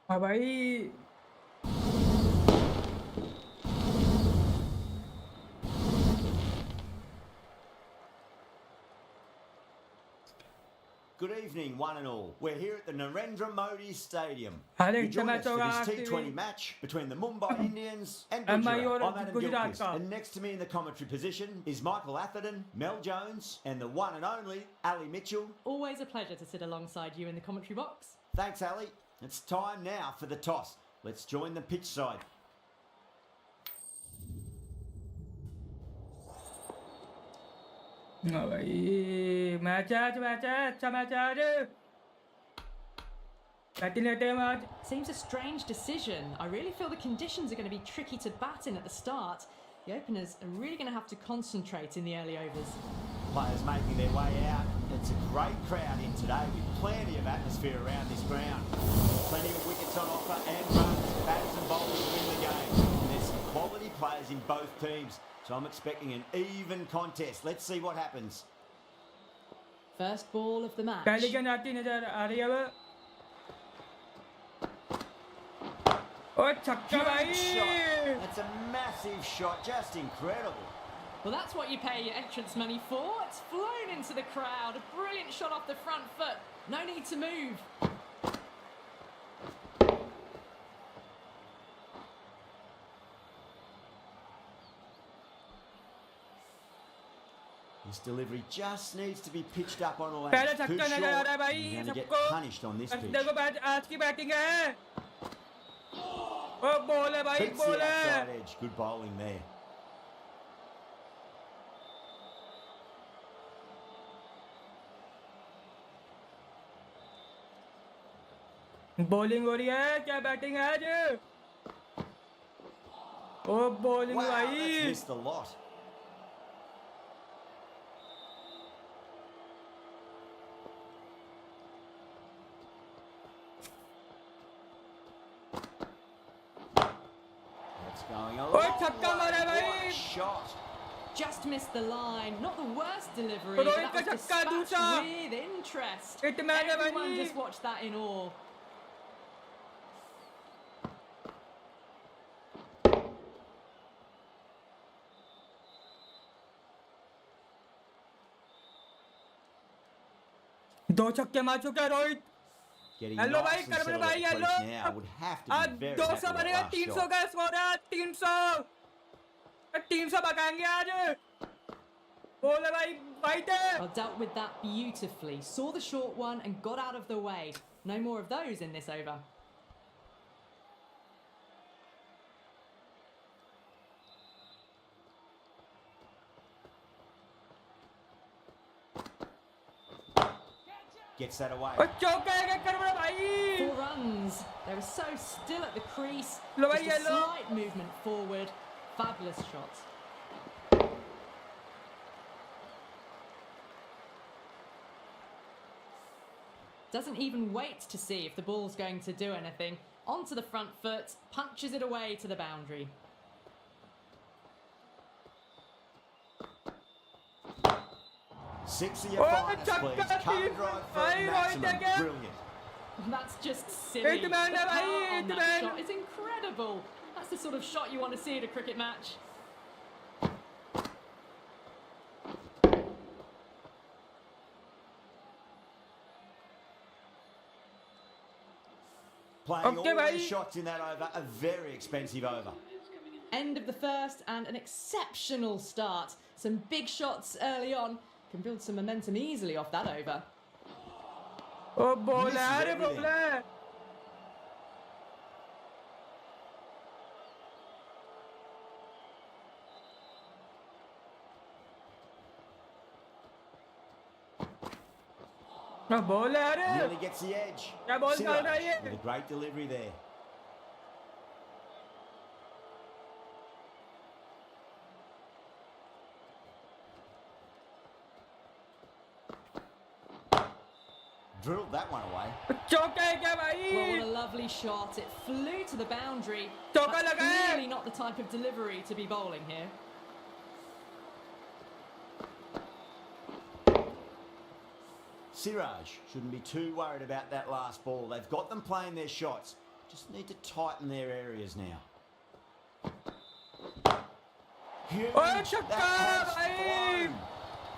हाँ भाई Good evening, one and all. We're here at the Narendra Modi Stadium. Hello, You join us for Tomato this T20 match between the Mumbai Indians and Gujarat. और I'm Adam Gujarat Gilchrist, का and next to me in the commentary position is Michael Atherton, Mel Jones, and the one and only Ali Mitchell. Always a pleasure to sit alongside you in the commentary box. Thanks, Ali. It's time now for the toss. Let's join the pitch side. हाँ भाई match है अच्छा match है आज batting लेते हैं आज Seems a strange decision. I really feel the conditions are going to be tricky to bat in at the start. The openers are really going to have to concentrate in the early overs. Players making their way out. It's a great crowd in today with plenty of atmosphere around this ground. Plenty of wickets on offer and runs. Batters and bowlers win the game. And there's some quality players in both teams. So I'm expecting an even contest. Let's see what happens. First ball of the match. पहली गेंद आती नजर आ रही है वो और छक्का भाई Huge shot. That's a massive shot. Just incredible. Well, that's what you pay your entrance money for. It's flown into the crowd. A brilliant shot off the front foot. No need to move. This delivery just needs to be pitched up on a line. पहले Too छक्का short. नजर आ रहा है भाई You're going to get सबको punished on this pitch. देखो bat आज की बैटिंग है ओ बॉल है भाई Beats the बॉल है outside edge. Good bowling there. Bowling हो रही है क्या बैटिंग है आज ओ बॉलिंग Wow, भाई that's missed a lot. That's going a Oh, long छक्का मारा way. भाई. What a shot. Just missed the line. Not the worst delivery, Rohit but that का was छक्का dispatched दूसरा. with interest. Hitman है Everyone भाई. just watched that in awe. दो छक्के मार चुका है रोहित Getting हेलो nice भाई and करमन settled भाई at hello crease now. Would have to आज be very 200 happy with बनेगा that last 300 shot. का स्कोर है 300 300 भगाएंगे आज बोल है भाई वाइट है Well, dealt with that beautifully. Saw the short one and got out of the way. No more of those in this over. Gets that away. और चौका है क्या करमन भाई 4 runs. They were so still at the crease. Lo Just a yellow. slight movement forward. Fabulous shot. Doesn't even wait to see if the ball's going to do anything. Onto the front foot, punches it away to the boundary. Six of your Oh, finest, छक्का please. Cover drive for भाई, a Rohit maximum. है क्या? Brilliant. That's just silly. Hitman The है भाई, power on that hitman. shot is incredible. That's the sort of shot you want to see at a cricket match. Playing Okay, all bhai. those shots in that over, a very expensive over. End of the first and an exceptional start. Some big shots early on. Can build some momentum easily off that over. ओ ball है Misses अरे everything. Ball है ball है अरे Nearly gets the edge. क्या बॉल डाल रहा है Siraj ये with a great delivery there. Drilled that one away. चौका है क्या Well, what भाई a lovely shot. It flew to the boundary. चौका That's लगा है clearly not the type of delivery to be bowling here. Siraj shouldn't be too worried about that last ball. They've got them playing their shots. Just need to tighten their areas now. Huge, Oh, chakka, that has bhai! flown.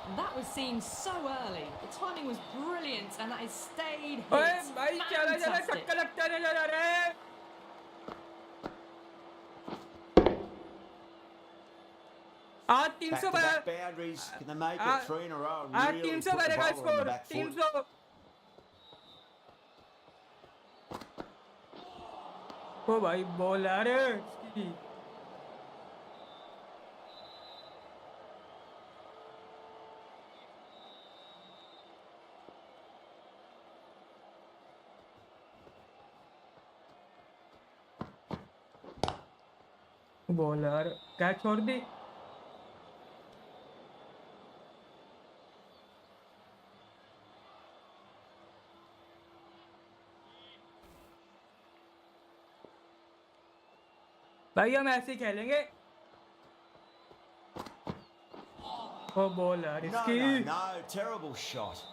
And that was seen so early. The timing was brilliant, and that has stayed hit. ओए भाई चला चला Fantastic. छक्का लगता नजर आ रहा है आज Back 300 to back boundaries. Can they make it 3 in a row? And आज really 300 put the बनेगा bowler on the score back foot. 300 ओ भाई बॉलर इसकी बॉलर कैच छोड़ दी भाई हम ऐसे ही खेलेंगे ओ बॉलर No, इसकी no, no. Terrible shot.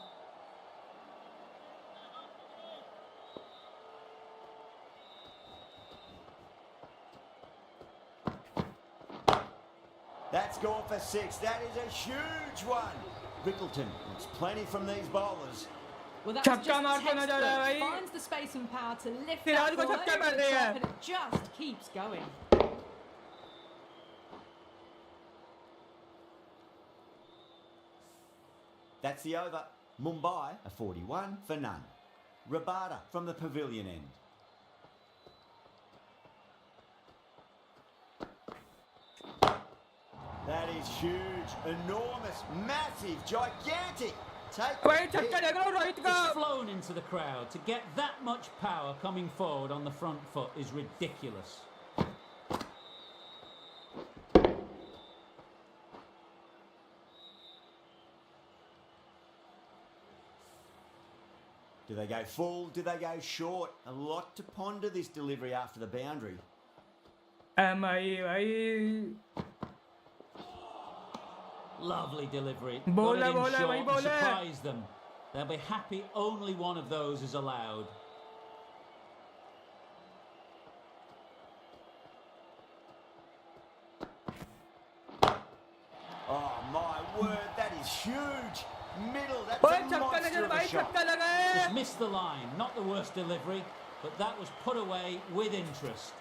That's gone for 6. That is a huge one. Rickleton wants plenty from these bowlers. Well, that's just छक्का मार के नजर आ रहा है textbook. भाई Finds the space and power to lift फिलहाल that को ball छक्का over मार the रहे top, हैं and it just keeps going. That's the over. Mumbai a 41 for none. Rabada from the pavilion end. That is huge, enormous, massive, gigantic. Take भाई it. छक्का देख लो रोहित का It's flown into the crowd. To get that much power coming forward on the front foot is ridiculous. Do they go full? Do they go short? A lot to ponder this delivery after the boundary. भाई Lovely delivery. Bowler, Got it in bowler, short bhai, and bowler. surprised them. They'll be happy only one of those is allowed. Oh my word, that is huge. Middle, that's ओए a छक्का monster नजर of a भाई shot. छक्का लगा है Just missed the line. Not the worst delivery, but that was put away with interest.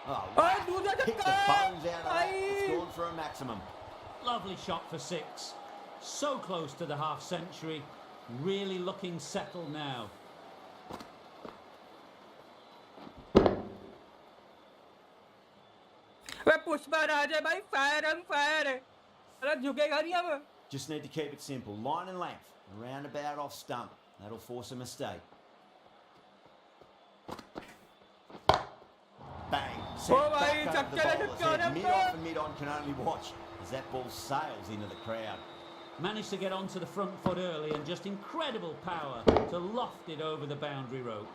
Oh, ओए wow. दूसरा Picked the छक्का bones out of that. It's भाई gone for a maximum. Lovely shot for 6. So close to the half century. Really looking settled now. वे पुष्पा राज है भाई fire हम fire है अरे झुकेगा नहीं अब Just need to keep it simple. Line and length. Around about off stump. That'll force a mistake. Bang. Sent Oh, bhai, back over the chakka le bowler's chakka head. on Mid him. off and mid on can only watch as that ball sails into the crowd. Managed to get onto the front foot early and just incredible power to loft it over the boundary rope.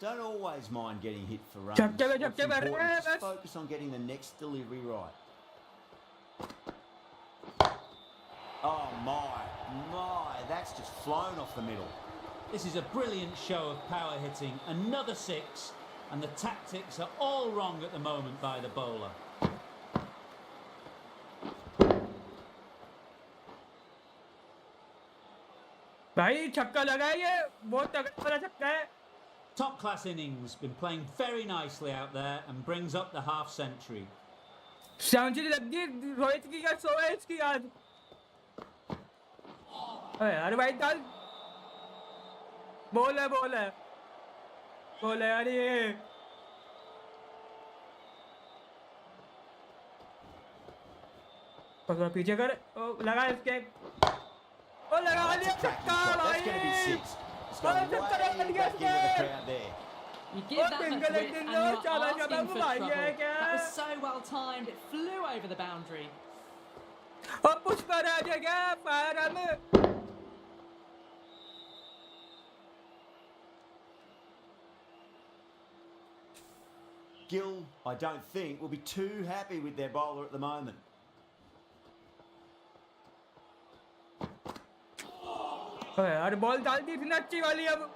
Don't always mind getting hit for runs. Chakka pe What's chakka bar rahe important hain, is just bas. focus on getting the next delivery right. Oh my, that's just flown off the middle. This is a brilliant show of power hitting. Another 6, and the tactics are all wrong at the moment by the bowler. भाई छक्का लगा है ये बहुत तगड़ा वाला छक्का है Top class innings, been playing very nicely out there and brings up the half century. Century लग गई रोहित की क्या 100 है इसकी आज अरे यार भाई डाल बोल है यार ये पकड़ पीछे कर ओ लगा इसके ओ लगा लिया Tracking छक्का shot. भाई That's going to be 6. It's Oh, gone chakka lag way gaya back into the इसके crowd there. You give Oh, that much dingle, width and dingle, you're chala, asking chala, for bhai, trouble. ye kya? That was so well timed. It flew over the boundary. ओ पुष्पा राज है क्या fire हम Gill, I don't think, will be too happy with their bowler at the moment. यार ball डाल दी थी ना अच्छी वाली अब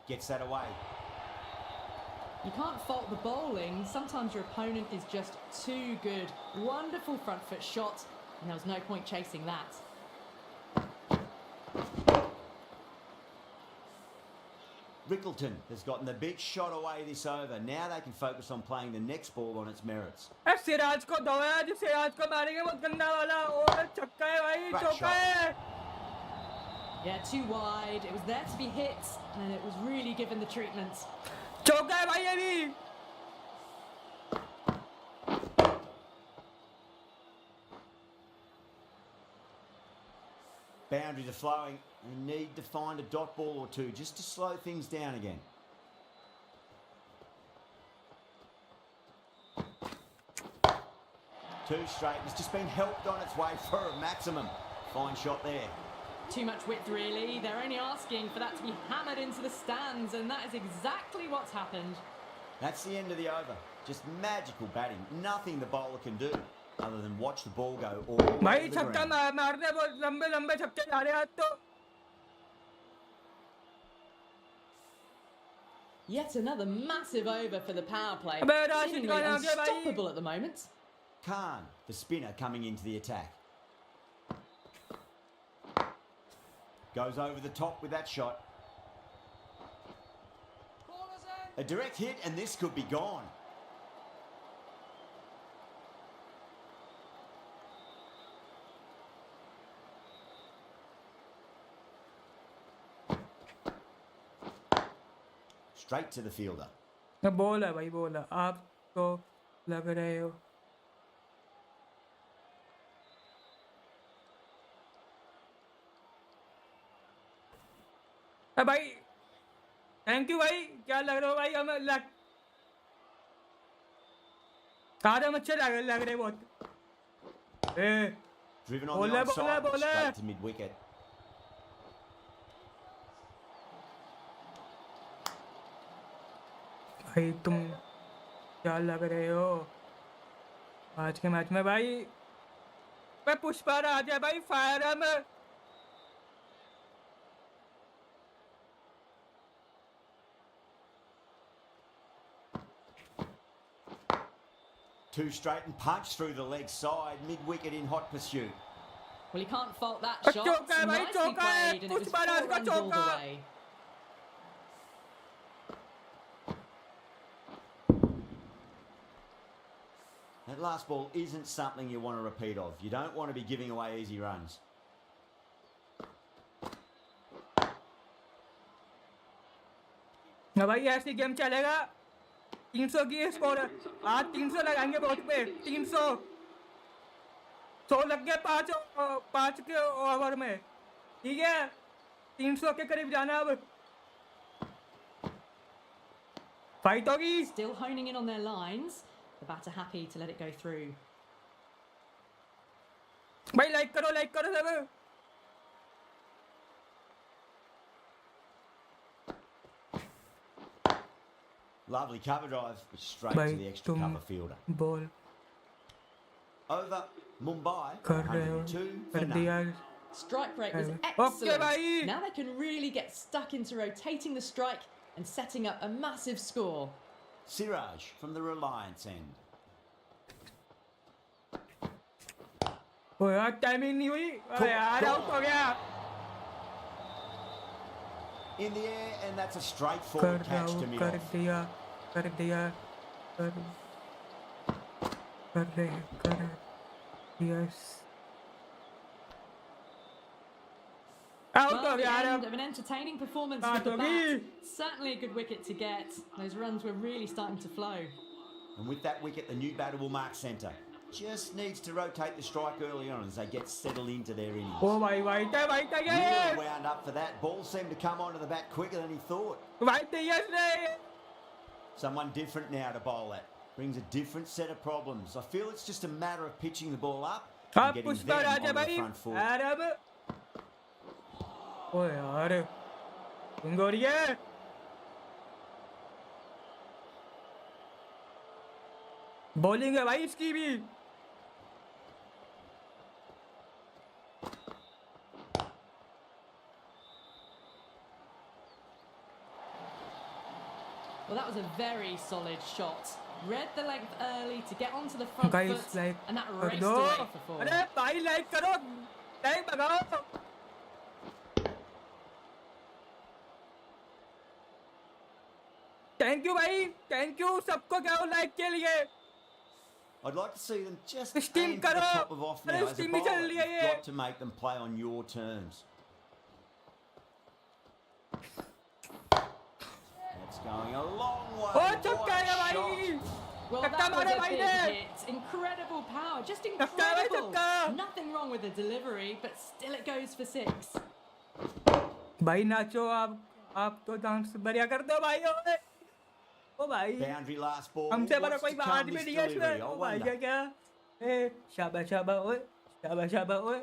Gets that away. You can't fault the bowling. Sometimes your opponent is just too good. Wonderful front foot shot, and there was no point chasing that. Rickleton has gotten the big shot away this over. Now they can focus on playing the next ball on its merits. Siraj को दो यार जो सिराज को मारेंगे बहुत गंदा वाला और छक्का है भाई चौका है Yeah, too wide. It was there to be hit, and it was really given the treatment. चौका है भाई ये भी Boundaries are flowing. They need to find a dot ball or two just to slow things down again. Two straight. It's just been helped on its way for a maximum. Fine shot there. Too much width, really. They're only asking for that to be hammered into the stands, and that is exactly what's happened. That's the end of the over. Just magical batting. Nothing the bowler can do other than watch the ball go all the way भाई to the छक्का ground. मारने बहुत लंबे लंबे छक्के जा रहे हैं आज तो Yet another massive over for the power play. अबे राशिद Seemingly खान आ गया भाई unstoppable at the moment. Khan, the spinner, coming into the attack. Goes over the top with that shot. A direct hit and this could be gone. Straight to the fielder. Ball है भाई ball है आप तो लग रहे हो भाई thank you भाई क्या लग रहा हो भाई हमें लग हम अच्छे लग रहे बहुत Driven on Bowler, the onside, but bowler. straight to mid-wicket. भाई तुम क्या लग रहे हो आज के मैच में भाई मैं पुष्पा राजा भाई फायर है मैं Two straight and punch through the leg side, mid-wicket in hot pursuit. Well, you can't fault that shot. चौका है भाई Nicely चौका है played, and it was Pushpa 4 राज का runs all the चौका way. That last ball isn't something you want to repeat of. You don't want to be giving away easy runs. ना भाई ऐसी गेम चलेगा 300 की स्कोर आज 300 लगाएंगे बहुत पे 300 100 लग गए पाँच के ओवर में ठीक है 300 के करीब जाना अब फाइट होगी Still honing in on their lines. The batter happy to let it go through. भाई लाइक करो सब Lovely cover drive, but straight भाई to the extra तुम cover fielder. Ball Over Mumbai, कर रहे हो 102 कर for दिया none. Strike rate was Okay, excellent. bhai. Now they can really get stuck into rotating the strike and setting up a massive score. Siraj from the Reliance end. ओ यार timing नहीं हुई अरे यार आउट हो गया In the air, and that's a कर straightforward रहा catch to हूँ mid कर off. दिया कर यस आउट Well, हो the गया यार end अब of an entertaining performance Out with the of bat. it. Certainly a good wicket to get. Those runs were really starting to flow. And with that wicket, the new batter will mark centre. Just needs to rotate the strike early on as they get settled into their innings. ओ भाई white है Really ये wound up for that. Ball seemed to come onto the bat quicker than he thought. White है yes रे Someone different now to bowl at. brings a different set of problems. I feel it's just a matter of pitching the ball up अब and getting Pushpa them Raja onto the भाई front foot. अरब ओए यार Ingoriya bowling है भाई इसकी भी Well, that was a very solid shot. Read the length early to get onto the front Guys, foot, like, and that कर raced दो away for four. अरे भाई लाइक करो लाइक भगाओ थैंक यू भाई थैंक यू सबको क्या like के लिए I'd like to see them just Steam aim for the करो। top of off अरे now. As a steam ही चल bowler, रही है you've ये। got to make them play on your terms. That's going a long way. O What छक्का a है भाई shot. Well, छक्का that was मारे a भाई big ने hit. Incredible power, just छक्का भाई incredible. छक्का Nothing wrong with the delivery, but still it goes for six. भाई नाचो आप तो डांस बढ़िया कर दो भाई ओए ओ भाई Boundary last ball. हमसे बड़ा What's कोई to बात come भी this नहीं है delivery? इसमें I ओ भाई wonder. क्या ए शाबाश शाबाश ओए शाबाश शाबाश ओए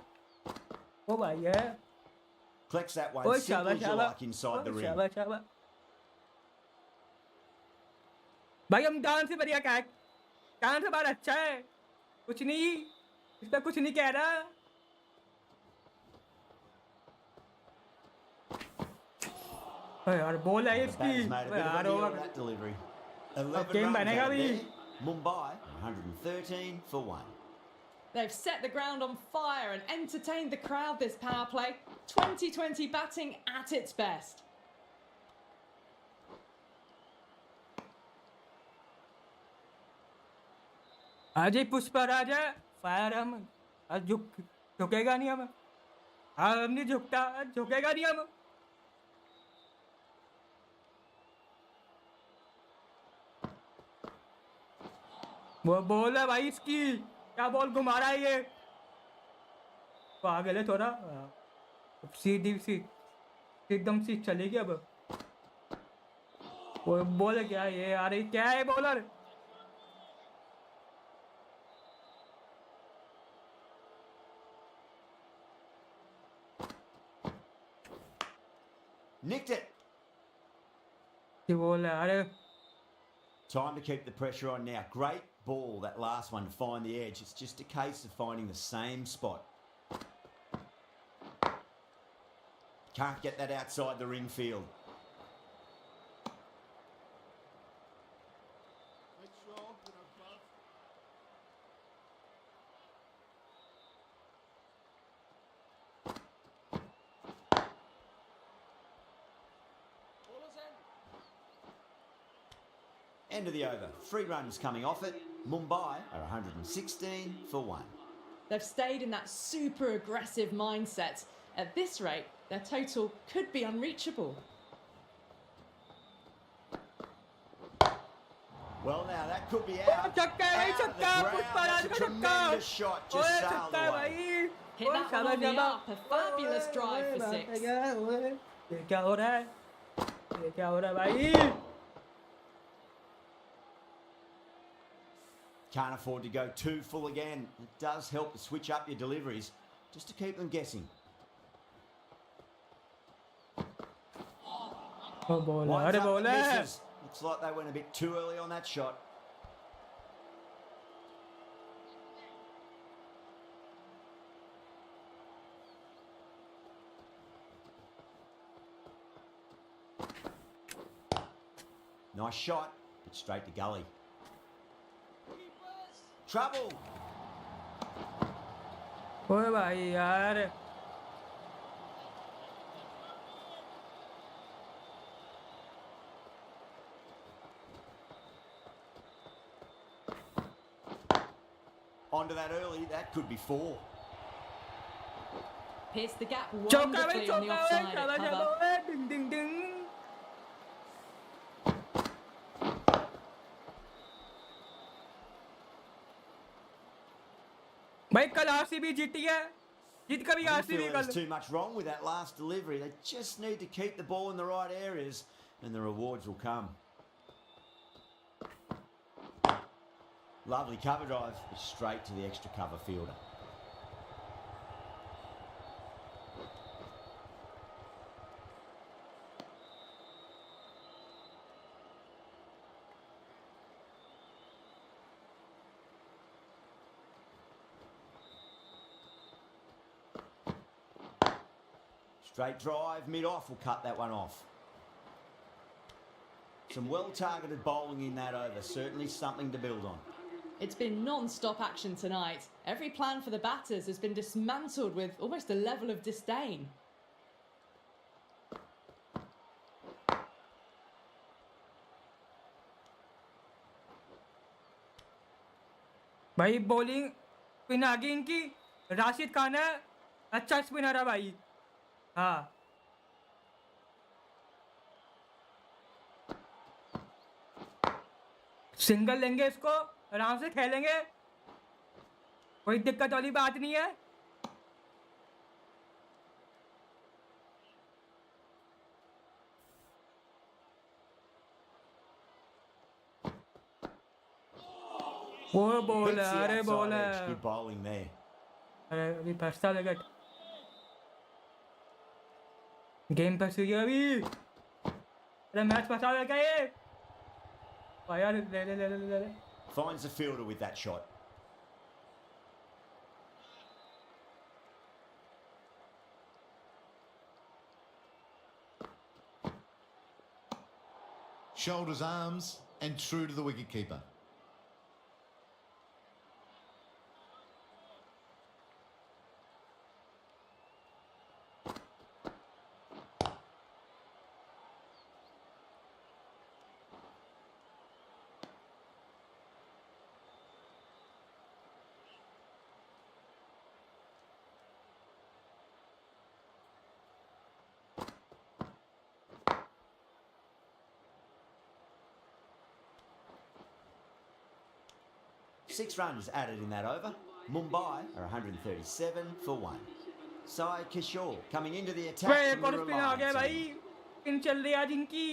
ओ भाई है Collects that ओए one. Simple शाबाश as you शाबाश like inside the ओए ring. शाबाश शाबाश भाई हम डांस से बढ़िया क्या डांस हमारा अच्छा है कुछ नहीं इस पे कुछ नहीं कह रहा ओए यार बॉल है The इसकी batter's made a ओए bit of यार a meal over of that delivery. 11 game runs बनेगा out of भी। there. Mumbai 113 for 1. They've set the ground on fire and entertained the crowd this power play. 2020 batting at its best. आज ही पुष्पा राजा fire हम आज झुकेगा नहीं हम हम नहीं झुकता झुकेगा नहीं हम वो बॉल है भाई इसकी क्या बॉल घुमा रहा है ये तो आगे ले थोड़ा सीधी सी एकदम सी चलेगी अब वो बॉल है क्या ये आ रही क्या है बॉलर Nicked it. ये बॉल है अरे Time to keep the pressure on now. Great ball, that last one, to find the edge. It's just a case of finding the same spot. Can't get that outside the ring field. End of the over. 3 runs coming off it. Mumbai are 116 for 1. They've stayed in that super aggressive mindset. At this rate, their total could be unreachable. Well, now that could be out. छक्का है भाई Out of the छक्का ground. Pushpa That's Raj a का छक्का tremendous shot. ओए Just sailed छक्का है away. भाई Hit ओए that one शाबाश on the शाबाश up. A fabulous drive for ओए, six. ओए, ये क्या हो रहा है ये क्या हो रहा है भाई Can't afford to go too full again. It does help to switch up your deliveries just to keep them guessing. ओ बॉल है Winds अरे up बॉल and है misses. Looks like they went a bit too early on that shot. Nice shot, but straight to gully. Trouble. ओए भाई यार Onto that early, that could be 4. Pierced the gap चौका भाई wonderfully on the चौका offside भाई शाबाश cover. शाबाश ओए डिंग डिंग डिंग भाई कल आरसीबी जीती है जीत कभी I आरसीबी feel कल there's too much wrong with that last delivery. They just need to keep the ball in the right areas and the rewards will come. Lovely cover drive, straight to the extra cover fielder. Straight drive, mid-off will cut that one off. Some well-targeted bowling in that over, certainly something to build on. It's been non-stop action tonight. Every plan for the batters has been dismantled with almost a level of disdain. भाई bowling spin आ गई इनकी राशिद खान है अच्छा spinner है भाई हाँ single लेंगे इसको आराम से खेलेंगे कोई दिक्कत वाली बात नहीं है वो बॉल है अरे बॉल है Good bowling there. अरे अभी फंसता लगा गेम फंस गई अभी अरे मैच फंसा लगा ये यार ले ले ले ले ले Finds the fielder with that shot. Shoulders, arms, and true to the wicketkeeper. Six runs added in that over. Mumbai are 137 for 1. Sai Kishore coming into the attack भाई from एक the और स्पिन आ गया Reliance भाई end. Spin चल रही है आज इनकी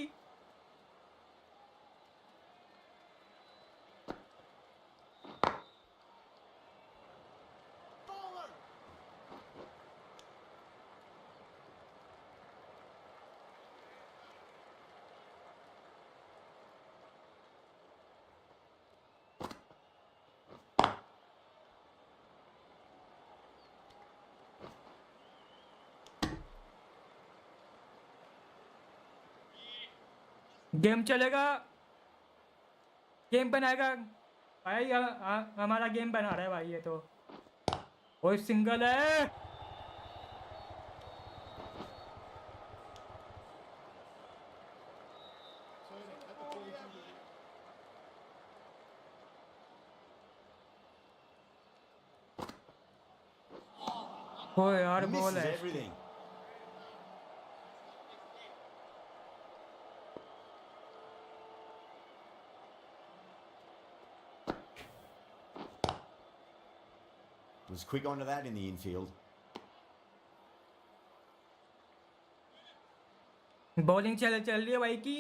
गेम चलेगा गेम बनाएगा भाई हमारा गेम बना रहा है भाई ये तो कोई सिंगल है ओ यार बॉल Misses है everything. Was quick onto that in the infield. Bowling चल रही है भाई की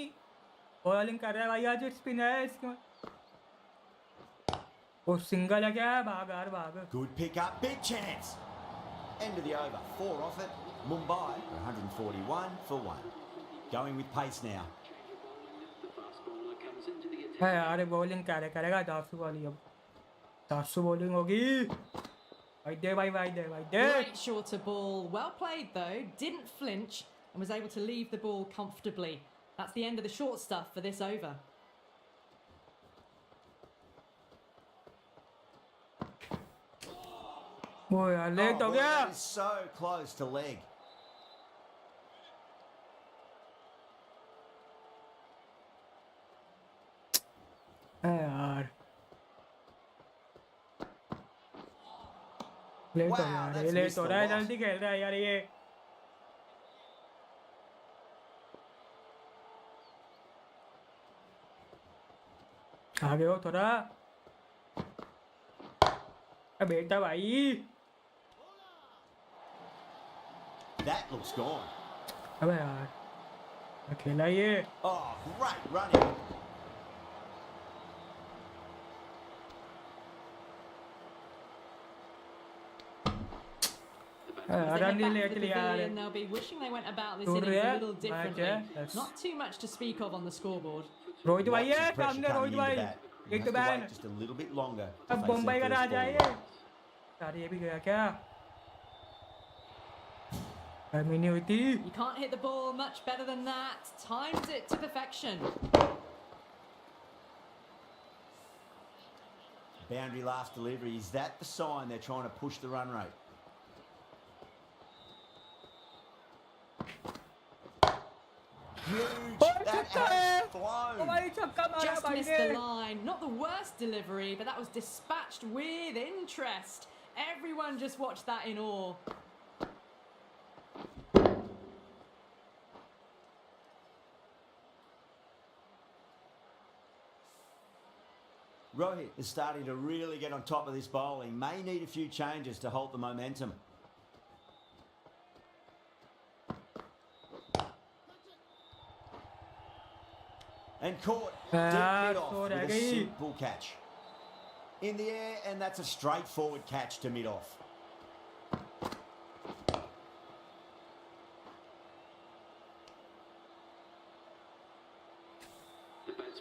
बॉलिंग कर रहा है भाई आज स्पिन है इसके वो सिंगल है क्या भाग यार भाग Good pick up, big chance. End of the over, 4 off it. Mumbai are 141 for 1. Going with pace now. है यार बॉलिंग करेगा 10 वाली अब 10 बॉलिंग होगी भाई दे भाई दे Great shorter ball. Well played though. Didn't flinch and was able to leave the ball comfortably. That's the end of the short stuff for this over. वो यार लेट हो boy, गया that is so close to leg. है यार late हो Wow, यार that's ये late missed हो the रहा है lot. जल्दी खेल रहा है यार ये आगे हो थोड़ा बेटा भाई That looks gone. अबे यार खेला ये Oh, great running. As they run head नहीं back to the लेके यार pavilion, they'll be wishing they went about this दूर innings a है little मैच differently. है yes. Not too much to speak of on the scoreboard. Rohit भाई Lots है of pressure सामने Rohit coming into भाई bat. You एक have to ban wait just a little bit longer to अब face Mumbai का their Raj first आए ball. यार ये भी गया क्या गर्मी नहीं हुई थी You can't hit the ball much better than that. Timed it to perfection. Boundary last delivery. Is that the sign they're trying to push the run rate? Huge. That has flown. भाई छक्का मारा Just भाई missed ने the line. Not the worst delivery, but that was dispatched with interest. Everyone just watched that in awe. Rohit is starting to really get on top of this bowling. May need a few changes to halt the momentum. And caught deep mid off so with a रह गई simple catch. In the air, and that's a straightforward catch to mid off.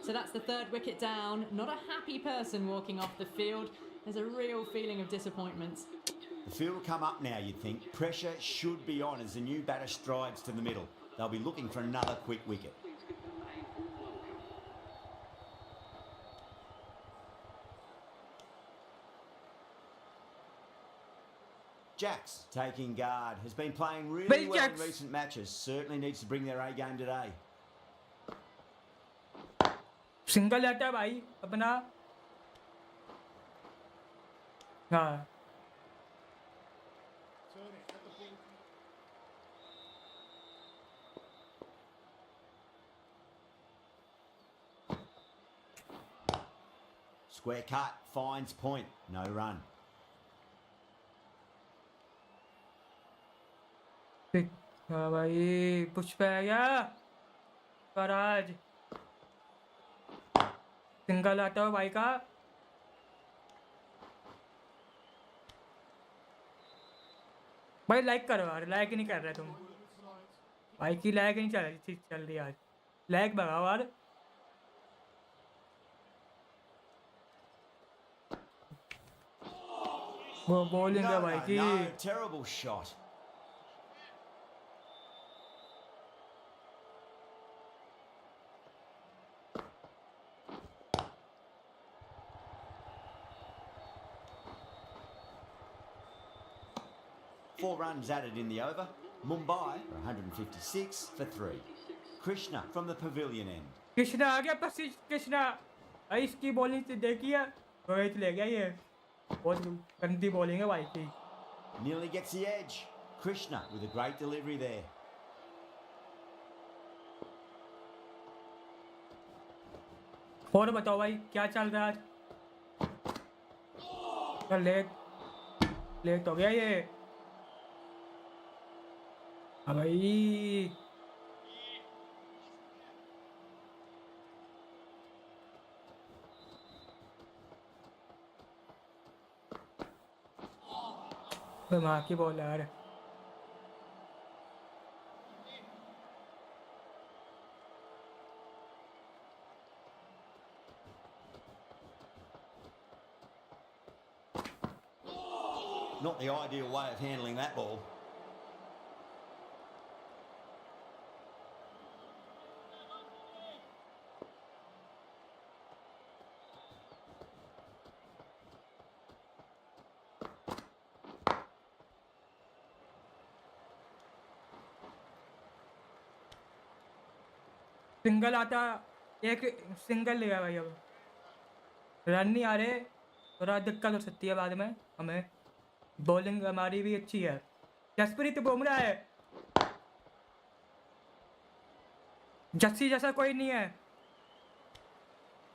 So that's the third wicket down. Not a happy person walking off the field. There's a real feeling of disappointment. The field will come up now, you'd think. Pressure should be on as the new batter strides to the middle. They'll be looking for another quick wicket. Jacks taking guard. Has been playing really Bill well Jacks. in recent matches. Certainly needs to bring their A game today. Single आता है भाई अपना हाँ Square cut, finds point, no run. हाँ भाई पुष्प है क्या स्वराज सिंगल आता है भाई का भाई लाइक करो यार लाइक ही नहीं कर रहे तुम भाई की लाइक नहीं चल रही आज लाइक भगाओ यार वो बॉलिंग है भाई की no, terrible shot. Four runs added in the over. Mumbai are 156 for 3. Krishna from the pavilion end. Krishna आ गया पसी कृष्णा भाई इसकी बॉलिंग से देखिए रोहित ले गया ये बहुत गंदी बॉलिंग है भाई की Nearly gets the edge. Krishna with a great delivery there. और बताओ भाई क्या चल रहा है आज लेट हो गया ये हाँ भाई माँ की बॉल यार Not the ideal way of handling that ball. Single आता एक सिंगल लिया भाई अब रन नहीं आ रहे थोड़ा दिक्कत हो सकती है बाद में हमें बॉलिंग हमारी भी अच्छी है जसप्रीत बुमराह है जस्सी जैसा कोई नहीं है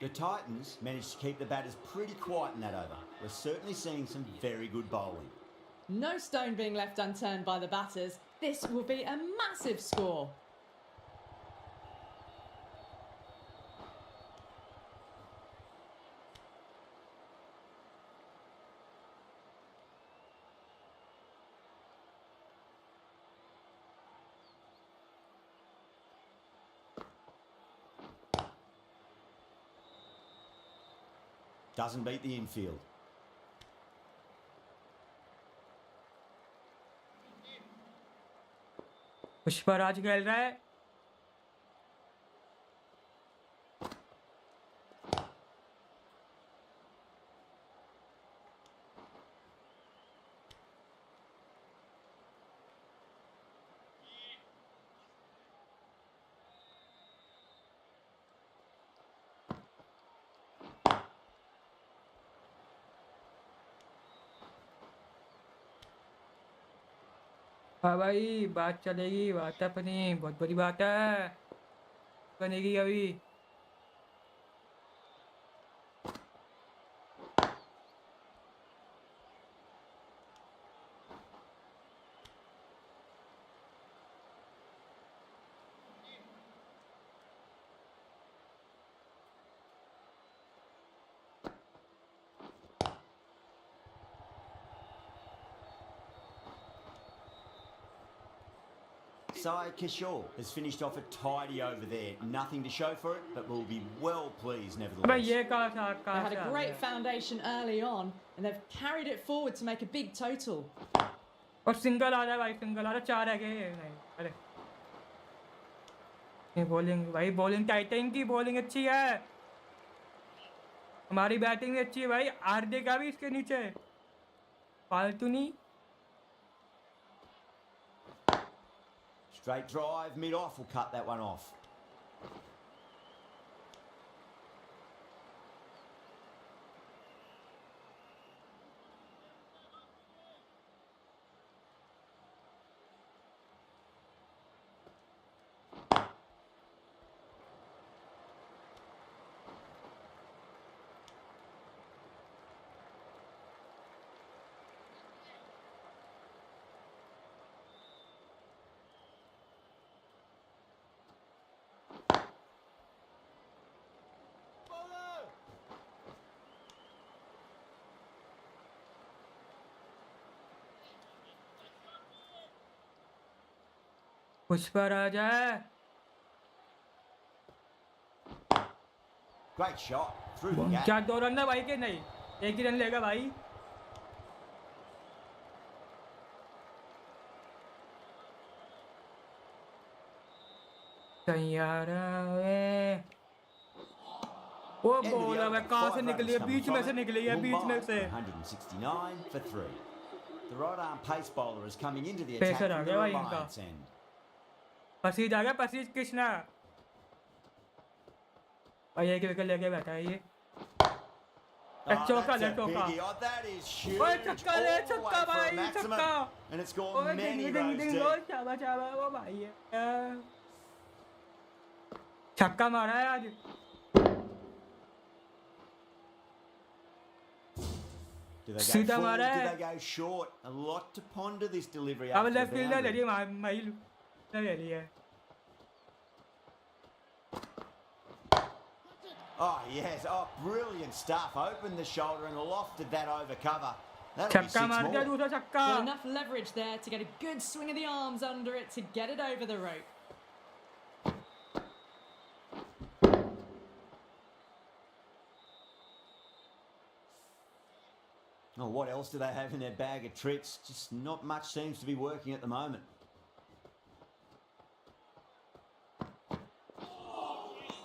The Titans managed to keep the batters pretty quiet in that over. We're certainly seeing some very good bowling. No stone being left unturned by the batters. This will be a massive score. Doesn't beat the infield. Pushpraj खेल रहा है. हाँ भाई, बात चलेगी, बात अपनी बहुत बड़ी बात है, बनेगी अभी. Kishore has finished off a tidy over there. Nothing to show for it, but will be well pleased अबे nevertheless. ये कहाँ था, They कहाँ had से a आ great गया? foundation early on, and they've carried it forward to make a big total. और single आ रहा है भाई, सिंगल आ रहा है, 4 है गए नहीं. अरे ये बॉलिंग भाई, बॉलिंग टाइटन की बॉलिंग अच्छी है, हमारी बैटिंग भी अच्छी है भाई. हार्दिक का भी इसके नीचे फालतू नहीं. Straight drive, mid-off will cut that one off. Pushpraj है. Great shot through the gap. क्या 2 रन है भाई के नहीं, 1 ही रन लेगा भाई. तैयारा है वो End of the ball over, है, कहाँ से 5 निकली है? runs बीच coming में from से it. निकली है, बीच में Mumbai, से. 169 for 3. The right arm pace bowler is coming into the Pacer attack uh from the गया भाई इनका. Reliance end. पसीज आ गया, पसीज कृष्णा भाई, 1 विकेट लेके बैठा है ये. चौका that's ले, a चौका. biggie. Oh, that is huge. ओए छक्का ले, All the छक्का way for a भाई, maximum. छक्का. And it's gone ओए many डिंग डिंग rows डिंग, deep. ओ शाबाश शाबाश, वो भाई है. छक्का मारा है आज. Do they go सीधा full? मारा Do है. they go short? A lot to ponder this delivery अब after the लेफ्ट फील्डर ले boundary. रही है, माइल ले रही है. Oh, yes. Oh, brilliant stuff. Opened the shoulder and lofted that over cover. That'll be छक्का 6 मार दिया, more. दूसरा छक्का. Got enough leverage there to get a good swing of the arms under it to get it over the rope. Oh, what else do they have in their bag of tricks? Just not much seems to be working at the moment.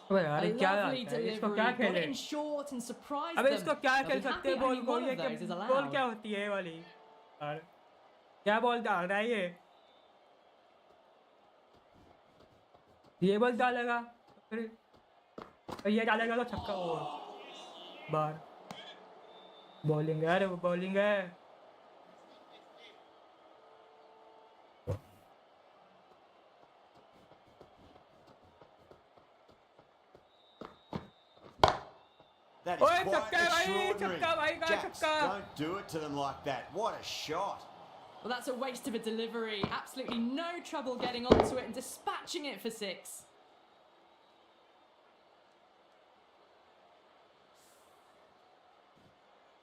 अबे A यार ये क्या lovely आता है, इसको delivery, क्या got खेले? it in short and surprised अबे them. इसको क्या They'll खेल be सकते happy हैं बॉल only को? one ये of those is ball allowed. क्या होती है ये वाली यार? क्या बॉल डाल रहा है ये बॉल डालेगा फिर ये डालेगा तो छक्का और बाहर. बॉलिंग है, अरे बॉलिंग है. That is ओए quite छक्का है भाई, extraordinary. छक्का भाई का Jacks, छक्का. don't do it to them like that. What a shot. Well, that's a waste of a delivery. Absolutely no trouble getting onto it and dispatching it for 6.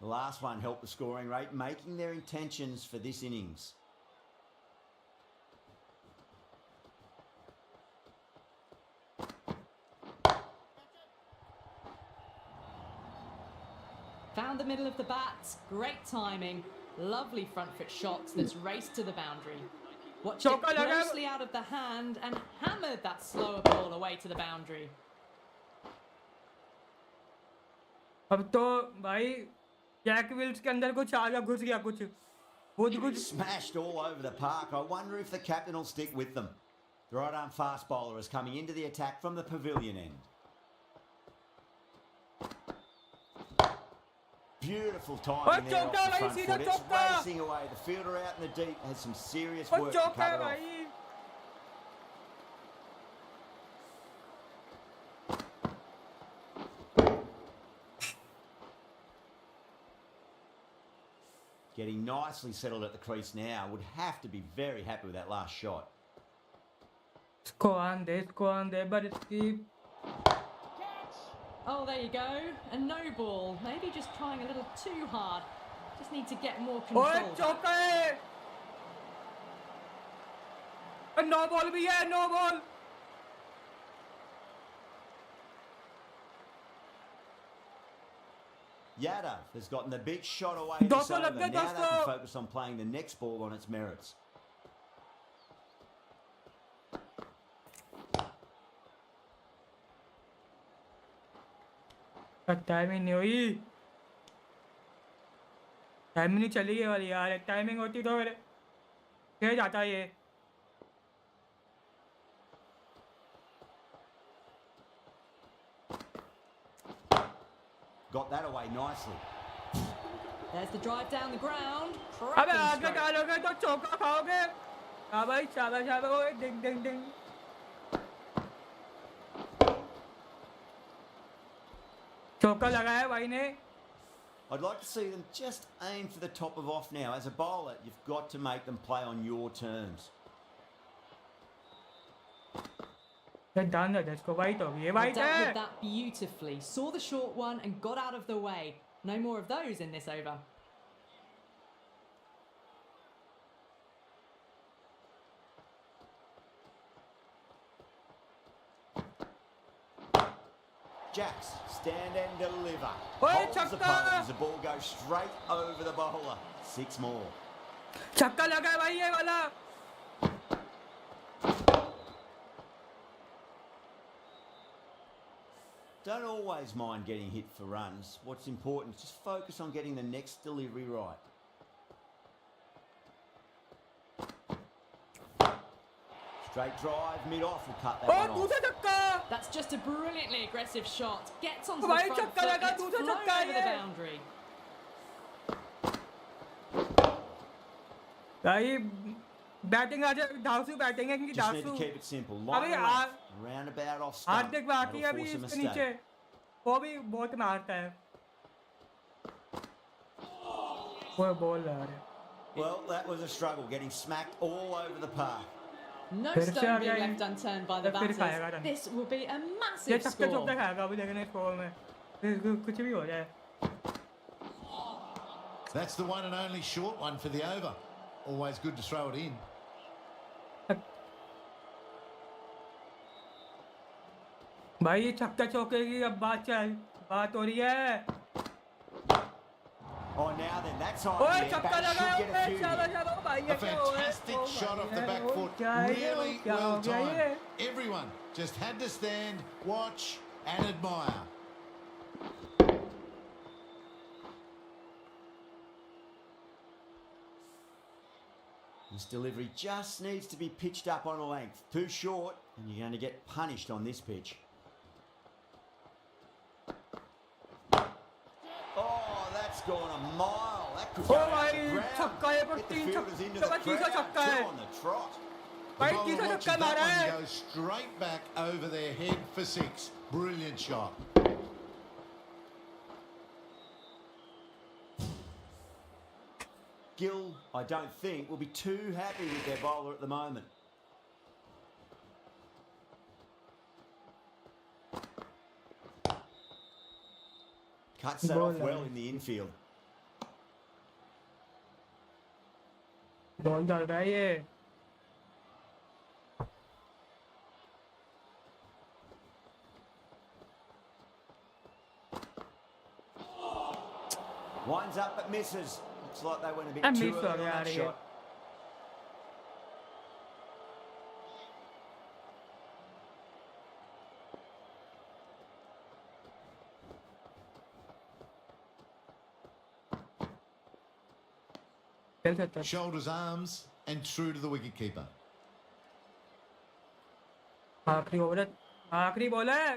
The last one helped the scoring rate, making their intentions for this innings. Found the middle of the bat. Great timing. Lovely front foot shot that's raced to the boundary. Watched it Chauka laga. closely out of the hand and hammered that slower ball away to the boundary. अब तो भाई Jack Wills के अंदर कुछ आ गया, घुस गया कुछ बहुत कुछ. Smashed all over the park. I wonder if the captain will stick with them. The right arm fast bowler is coming into the attack from the pavilion end. Beautiful timing there off the front foot. It's racing away. The fielder out in the deep has some serious work to cut it off. Getting nicely settled at the crease now. Would have to be very happy with that last shot. इसको आन दे but इसकी. Oh, there you go. A no ball. Maybe just trying a little too hard. Just need to get more control. ओए चौका है. No ball भी है, no ball. Yadav has gotten the big shot away this Dosto over. lag Now gaya, they can Dosto. focus on playing the next ball on its merits. Timing नहीं हुई, timing नहीं चली ये वाली यार. Timing होती तो फिर खेल जाता ये. Got that away nicely. There's the drive down the ground. अबे Cracking आगे stroke. डालोगे तो चौका खाओगे. हाँ भाई शाबाश शाबाश. ओए डिंग डिंग डिंग. चौका लगाया भाई ने. I'd like to see them just aim for the top of off now. As a bowler, you've got to make them play on your terms. Done है इसको. वाइट हो गई, Well, वाइट dealt with है. that beautifully. Saw the short one and got out of the way. No more of those in this over. Jacks, stand and deliver. Oi, Holds the chakka! pole as the ball goes straight over the bowler. 6 more. छक्का लगा है भाई ये वाला. Don't always mind getting hit for runs. What's important is just focus on getting the next delivery right. Straight drive, mid-off will cut that और one off. दूसरा छक्का. That's just a brilliantly aggressive shot. Gets onto the भाई front छक्का foot. लगा, It's दूसरा flown छक्का over the ये. boundary. भाई बैटिंग आज धांसू बैटिंग है क्योंकि Just need to धांसू keep it simple. Line अभी and left, roundabout off stump. हार्दिक बाकी है That'll अभी force a इसके mistake. नीचे. वो भी बहुत मारता है. वो बॉल आ रहा है. Well, that was a struggle, getting smacked all over the park. No फिर से आ stone being गया ये. left unturned by the फिर खाएगा batters. Run. This will be a ये massive छक्के score. चौके खाएगा अभी देखने स्कोर में. कुछ भी हो जाए. That's the one and only short one for the over. Always good to throw it in. भाई ये छक्का चौके की अब बात हो रही है. Oh, now then, that's on ओए there. छक्का Batter लगा. should get a few शाबाश here. शाबाश भाई. A ये क्या हो रहा है? fantastic O shot off the भाई, back ओ foot. क्या है ये? Really क्या हो well गया ये? timed. Everyone just had to stand, watch and admire. This delivery just needs to be pitched up on a length. Too short, and you're going to get punished on this pitch. Oh, that's gone a mile. That could go Oh, out भाई, the ground. छक्का है, पर Get the तीन fielders छक्का- into the पर तीसरा crowd. छक्का है. Two on the trot. The भाई bowler तीसरा watches छक्का that मारा one है. go straight back over their head for 6. Brilliant shot. Gill, I don't think, will be too happy with their bowler at the moment. Cuts that off well in the infield. Ball डाल रहा है ये. Winds up but misses. Looks like they went a bit And too miss early on हो that गया shot. खेल सकता है Shoulders, arms, and true to the wicketkeeper. आखिरी ओवर है आखिरी बॉल है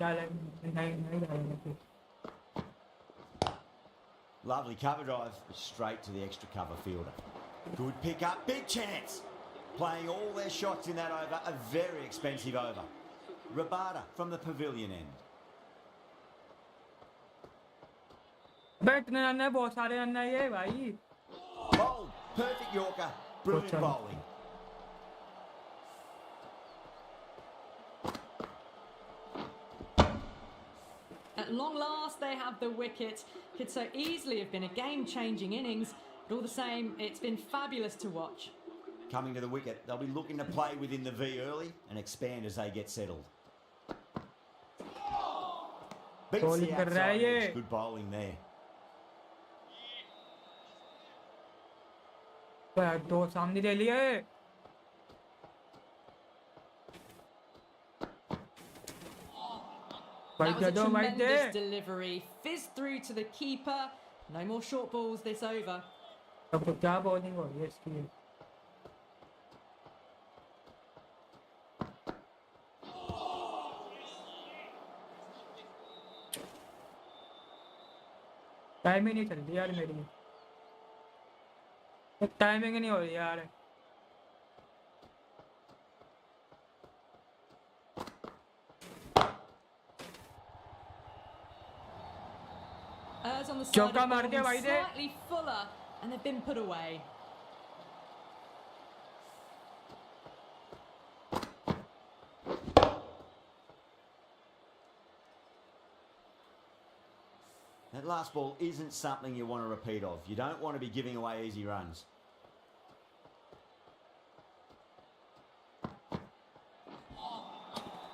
डालेंगे नहीं डालेंगे Lovely cover drive, straight to the extra cover fielder. Good pick up, big chance. Playing all their shots in that over, a very expensive over. Rabada from the pavilion end. बैठने run है बहुत सारे run है ये भाई Bowled, perfect Yorker, brilliant Good job. bowling. At long last, they have the wicket. Could so easily have been a game-changing innings, but all the same, it's been fabulous to watch. Coming to the wicket, they'll be looking to play within the V early and expand as they get settled. Beats Bowling the कर रहा है outside ये। edge, good bowling there. दो सामने ले लिए That was a tremendous delivery. Fizzed through to the keeper. No more short balls this over. अब क्या बॉलिंग हो रही है इसकी टाइम ही नहीं चल रही यार मेरी टाइमिंग ही नहीं हो रही यार As on the side चौका of मार दिया bowling, भाई ने slightly fuller, and they've been put away. That last ball isn't something you want to repeat of. You don't want to be giving away easy runs.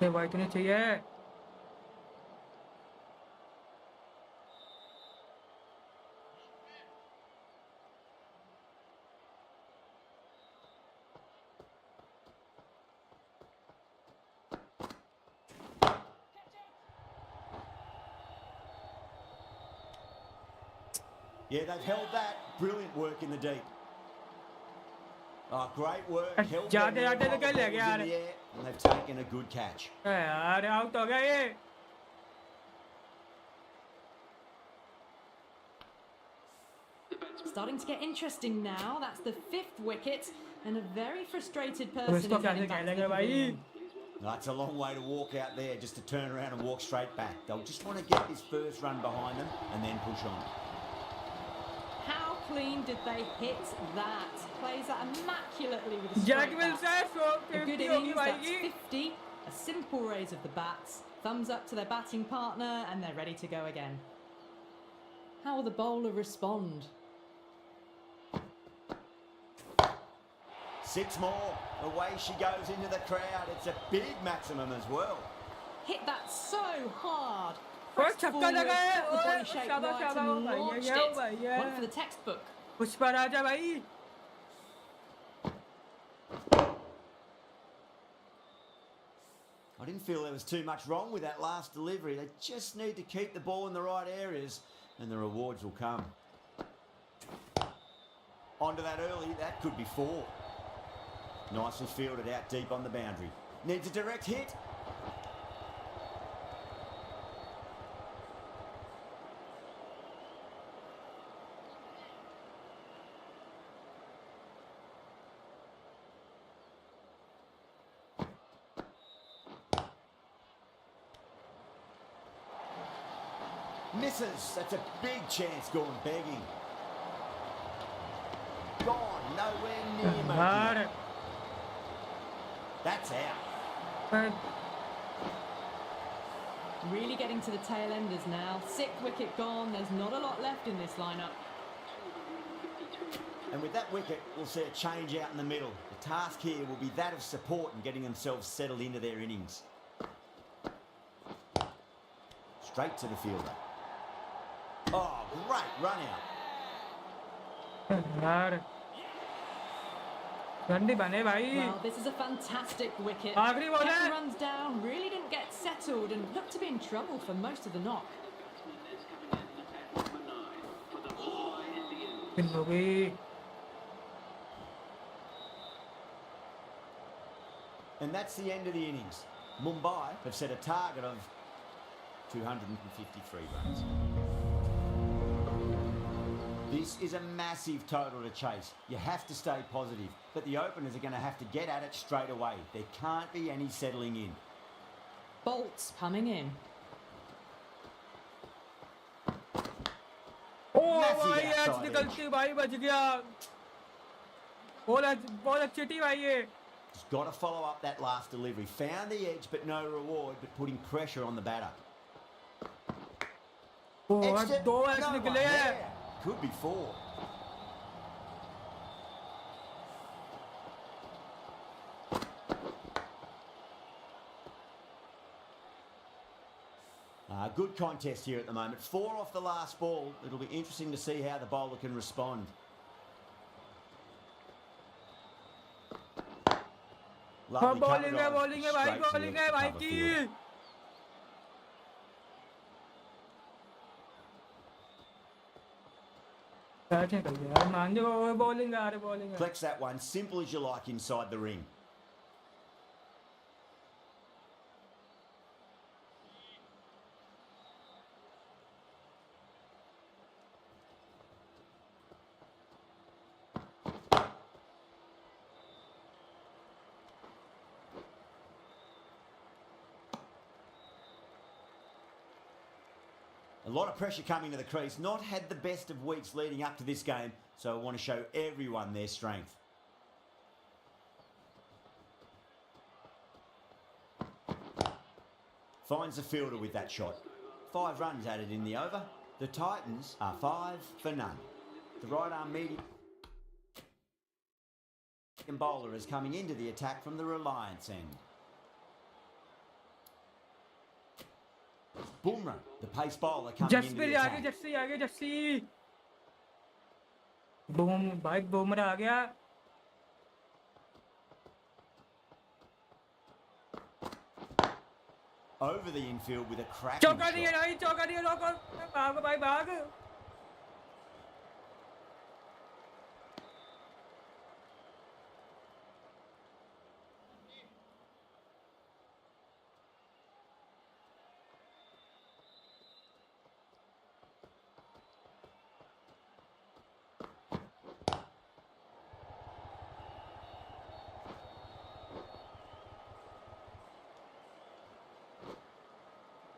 ये white नहीं चाहिए Yeah, they've held that. Brilliant work in the deep. Oh, great work. Held जाते them जाते there तो while क्या the ले ball गया was in यार the air, and they've taken a good catch. यार आउट हो गया ये Starting to get interesting now. That's the 5th wicket, and a very frustrated person is इसको heading कैसे back to खेलेंगे the भाई pavilion. That's a long way to walk out there just to turn around and walk straight back. They'll just want to get this first run behind them and then push on. How clean did they hit that? Plays that immaculately with a जैक straight विल bat. से A good 50 होगी innings, भाई that's की 50. A simple raise of the bats. Thumbs up to their batting partner, and they're ready to go again. How will the bowler respond? 6 more. Away she goes into the crowd. It's a big maximum as well. Hit that so hard. और Pressed छक्का forward, लगा है got the body shape शाबाश right शाबाश and भाई launched ये it. भाई One for the textbook. उस पर आजा भाई I didn't feel there was too much wrong with that last delivery. They just need to keep the ball in the right areas and the rewards will come. Onto that early, that could be 4. Nicely fielded out deep on the boundary. Needs a direct hit. Misses. That's a big chance gone begging. Gone. Nowhere near making यार it. That's out. Really getting to the tail enders now. 6th wicket gone. There's not a lot left in this lineup. And with that wicket, we'll see a change out in the middle. The task here will be that of support and getting themselves settled into their innings. Straight to the fielder. Oh, great run out. यार run भी बने भाई Well, this is a fantastic wicket. आखिरी ball Kept the है runs down, really didn't get settled and looked to be in trouble for most of the knock. फिर हो गई And that's the end of the innings. Mumbai have set a target of 253 runs. This is a massive total to chase. You have to stay positive, but the openers are going to have to get at it straight away. There can't be any settling in. Bolts coming in. O Massive भाई outside आज निकलती भाई बच गया बहुत अच्छी थी भाई ये Just got to follow up that last delivery. Found the edge, but no reward, but putting pressure on the batter. ओ Extra- दो एक्स no one निकले हैं there. Could be four. Good contest here at the moment. 4 off the last ball. It'll be interesting to see how the bowler can respond. Lovely cover bowling है drive bowling है भाई straight to bowling the है भाई cover की fielder. Catch निकल गया यार मान जो बॉलिंग है अरे बॉलिंग है Flex that one, simple as you like inside the ring. A lot of pressure coming to the crease. Not had the best of weeks leading up to this game, so I want to show everyone their strength. Finds the fielder with that shot. 5 runs added in the over. The Titans are 5 for none. The right arm medium bowler is coming into the attack from the Reliance end. Bumrah, the pace bowler coming into जस्पीर the आगे attack. Jassi आगे Jassi boom भाई बुमराह आ गया Over the infield with a cracking चौका नहीं है shot. भाई चौका नहीं है रोको भाग भाई भाग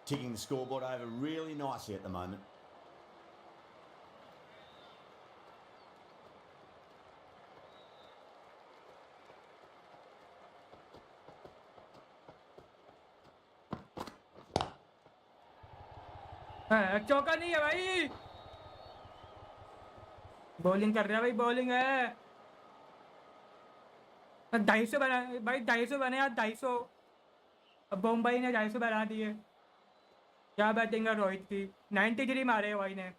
Ticking the scoreboard over really nicely at the moment. चौका नहीं है भाई बॉलिंग कर रहा है भाई बॉलिंग है 250 बना भाई 250 बने यार 250 अब मुंबई ने 250 बना दिए क्या बैटिंग है रोहित की 93 मारे भाई ने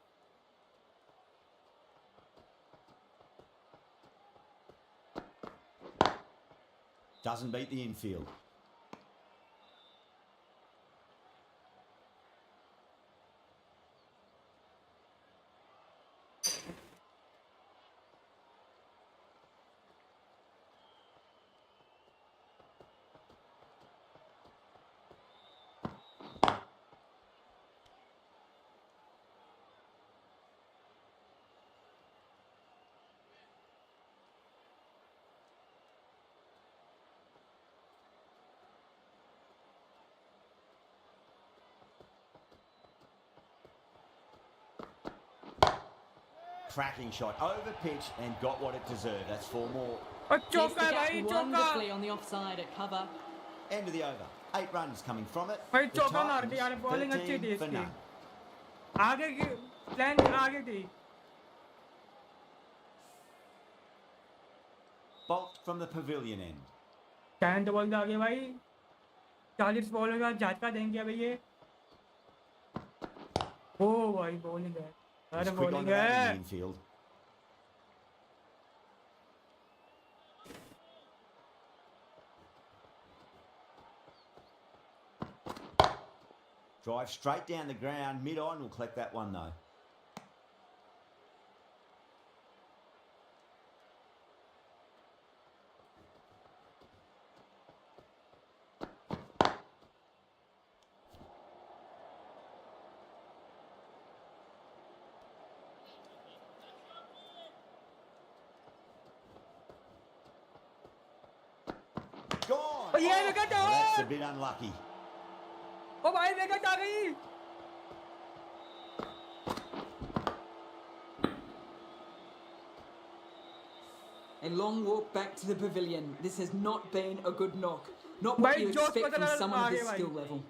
Doesn't beat the infield. Cracking shot over pitch and got what it deserved. That's 4 more. और Pierced चौका the है gap भाई चौका wonderfully on the offside at cover. End of the over. 8 runs coming from it. भाई The चौका मार Titans, दिया यार बॉलिंग अच्छी 13 थी for इसकी none. आगे की प्लान आगे थी Bolt from the pavilion end. 10 ball आ गए भाई 40 बॉल का झटका देंगे अभी ये ओ भाई बॉलिंग है He's अरे quick bowling onto that है in the infield. Drive straight down the ground, mid-on will collect that one though. Gone! Oh, yeah, look at that! That's a bit unlucky. ओ भाई विकेट आ गई A long walk back to the pavilion. This has not been a good knock. Not Bhai, what you Josh expect from Butler someone of aa his gaye, skill bhai. level.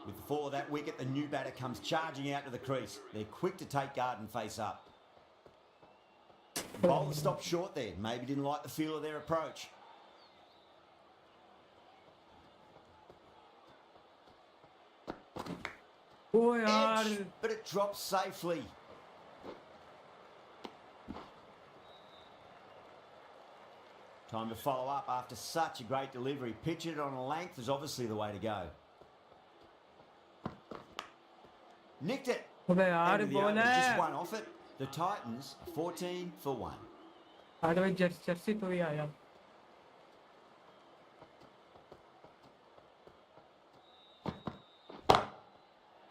With the fall of that wicket, the new batter comes charging out to the crease. They're quick to take guard and face up. The bowler stopped short there. Maybe didn't like the feel of their approach. ओ यार Edge, but it drops safely. Time to follow up after such a great delivery. Pitch it on a length is obviously the way to go. Nicked it. अबे यार End of the ball over, है just one off it. The Titans are 14 for 1. अरे भाई Jersey तो ही आया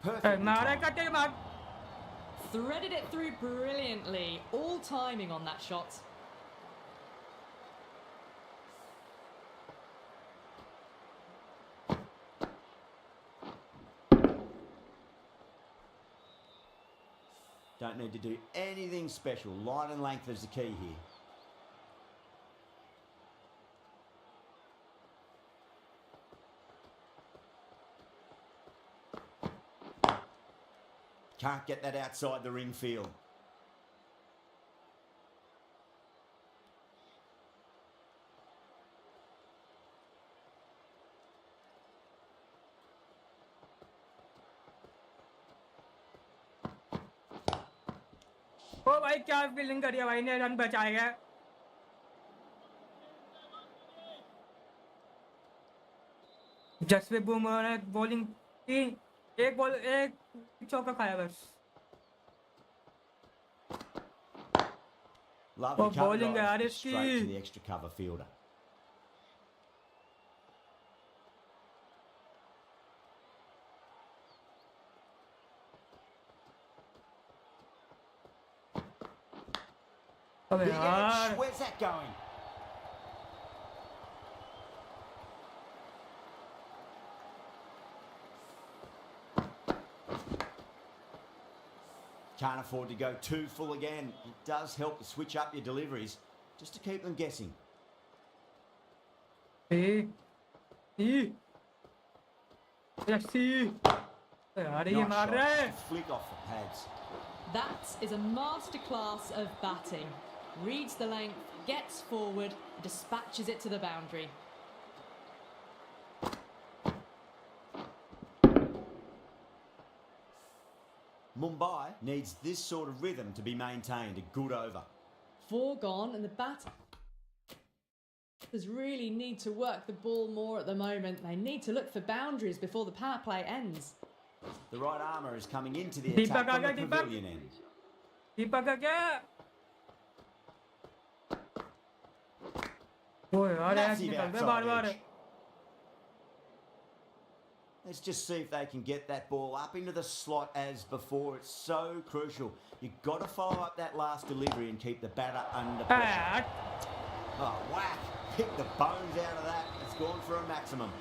Perfect. मारा कटे मार Threaded it through brilliantly. All timing on that shot. Don't need to do anything special. Line and length is the key here. Can't get that outside the ring field. ओ भाई क्या fielding करी है भाई ने run बचाएगा जसप्रीत बुमराह ने bowling तीन एक बॉल एक चौका खाया बस Lovely Oh, cover bowling drive, yaar straight iski. to the extra cover fielder. अबे Big यार edge. Where's that going? Can't afford to go too full again. It does help to switch up your deliveries just to keep them guessing. सी सी सी यार ये Nice मार shot. रहा है Just a flick off the pads. That is a masterclass of batting. Reads the length, gets forward, dispatches it to the boundary. Mumbai needs this sort of rhythm to be maintained. A good over. 4 gone, and the batters really need to work the ball more at the moment. They need to look for boundaries before the power play ends. The right armour is coming into the Deepak attack from the aa gaya, Deepak. pavilion end. दीपक का क्या ओ यार ऐसे Massive निकल रहे outside bar bar edge. Let's just see if they can get that ball up into the slot as before. It's so crucial. You've got to follow up that last delivery and keep the batter under pressure. यार Oh, whack. Pick the bones out of that. It's gone for a maximum.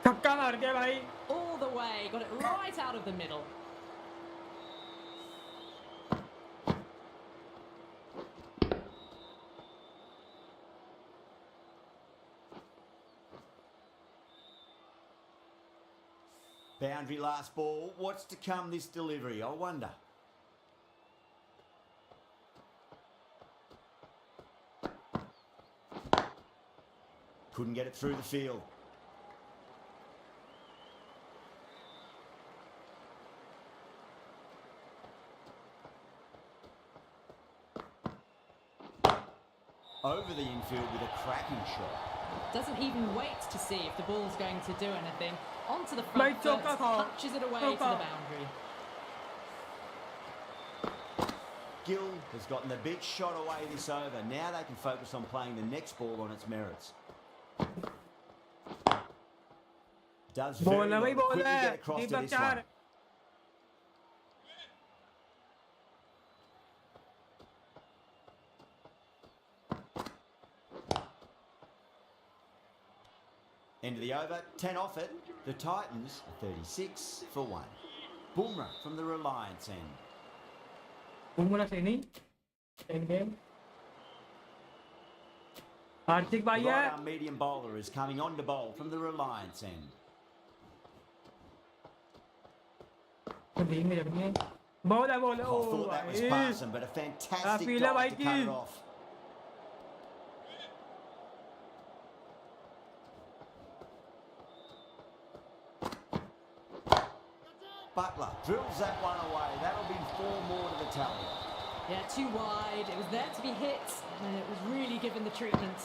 छक्का मार के भाई All the way, got it right out of the middle. Boundary last ball. What's to come this delivery? I wonder. Couldn't get it through the field. field with a cracking shot. Doesn't even wait to see if the ball's going to do anything. Onto the Mate, front foot, choka call. punches it away to Choka. the boundary. Gill has gotten the big shot away this over. Now they can focus on playing the next ball on its merits. Does very Ball well है to भाई, ball quickly है. get across to Deepak this चार. one. End of the over, 10 off it. The Titans are 36 for 1. Bumrah from the Reliance end. Bumrah से नहीं. End game. हार्दिक भाई The है. right arm medium bowler is coming on to bowl from the Reliance end. धीमे रखने. Ball है ball. I ओ thought that was भाई. passing, but a fantastic Apila dive bhai to ki. cut it off. Butler drills that one away. That'll be 4 more to the tally. Yeah, too wide. It was there to be hit, and it was really given the treatment.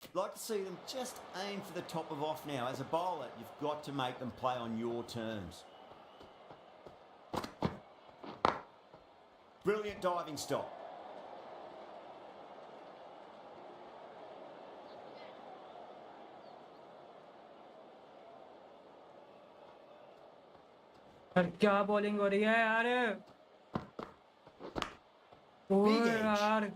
I'd like to see them just aim for the top of off now. As a bowler, you've got to make them play on your terms. Brilliant diving stop. यार क्या bowling हो रही है यार. ओए Big edge. यार.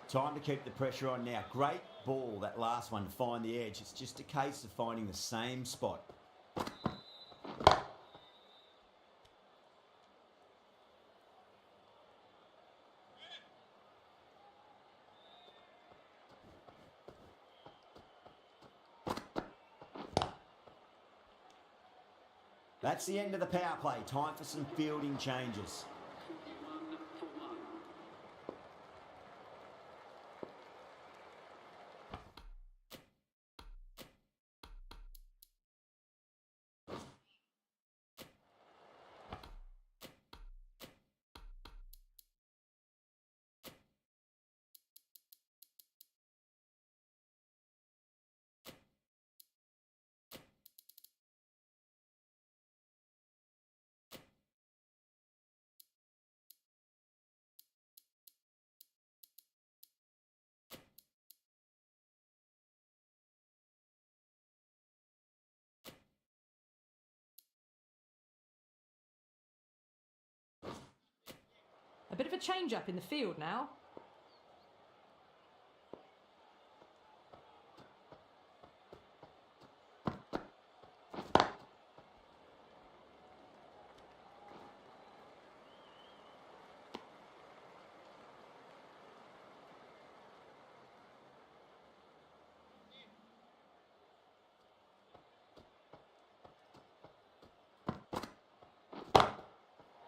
Time to keep the pressure on now. Great ball, that last one, to find the edge. It's just a case of finding the same spot. That's the end of the power play. Time for some fielding changes. A bit of a change up in the field now.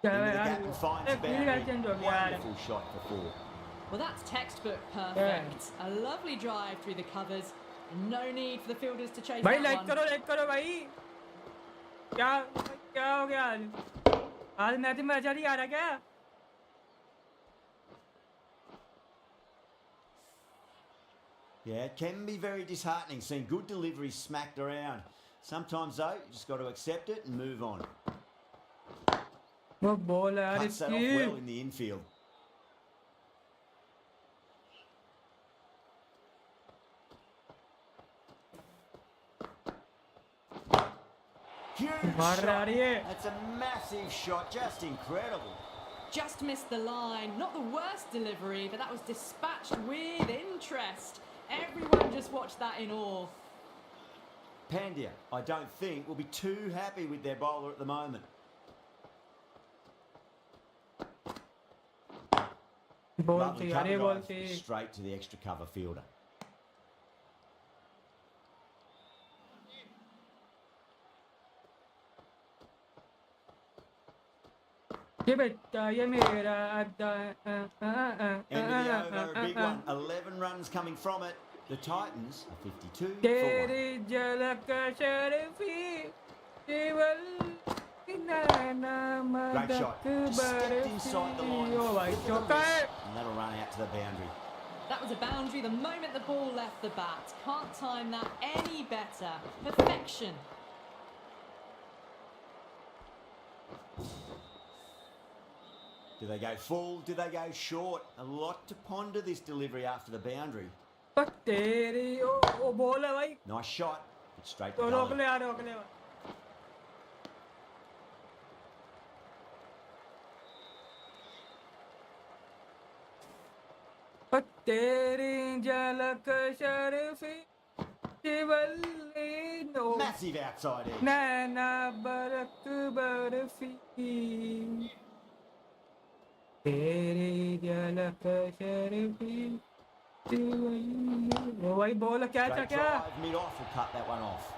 क्या Into है the यार. gap and finds the एक field boundary. Change हो गया यार. Wonderful shot for 4. Well, that's textbook perfect. A lovely drive through the covers. No need for the fielders to chase भाई that like one. करो भाई. क्या क्या हो गया आज. आज मैच में मजा नहीं आ रहा क्या. Yeah, it can be very disheartening seeing good deliveries smacked around. Sometimes though, you just got to accept it and move on. वो बॉल है यार Cuts that off इसकी. well in the infield. Huge मार रहा shot. है ये. That's a massive shot, just incredible. Just missed the line. Not the worst delivery, but that was dispatched with interest. Everyone just watched that in awe. Pandya, I don't think, will be too happy with their bowler at the moment. Ball Lovely थी यार cover ये ball drive, थी. straight to the extra cover fielder. ये बेटा ये मेरा End of the over, a big one. 11 runs coming from it. The Titans are 52 for 1. तेरी झलक शर्फी केवल नैना Great मदक shot. Just stepped inside the line. ओ भाई flick of the चौका है wrist, and that'll run out to the boundary. That was a boundary the moment the ball left the bat. Can't time that any better. Perfection. Do they go full? Do they go short? A lot to ponder this delivery after the boundary. ओ तेरी ओ ball है भाई Nice shot. But straight to तो रोक gully. ले यार रोक ले ओ तेरी झलक शर्फी केवल नो Massive outside edge. नैना बरक बर्फी तेरी झलक शर्फी वो भाई बॉल क्या Great क्या drive mid-off will cut that one off.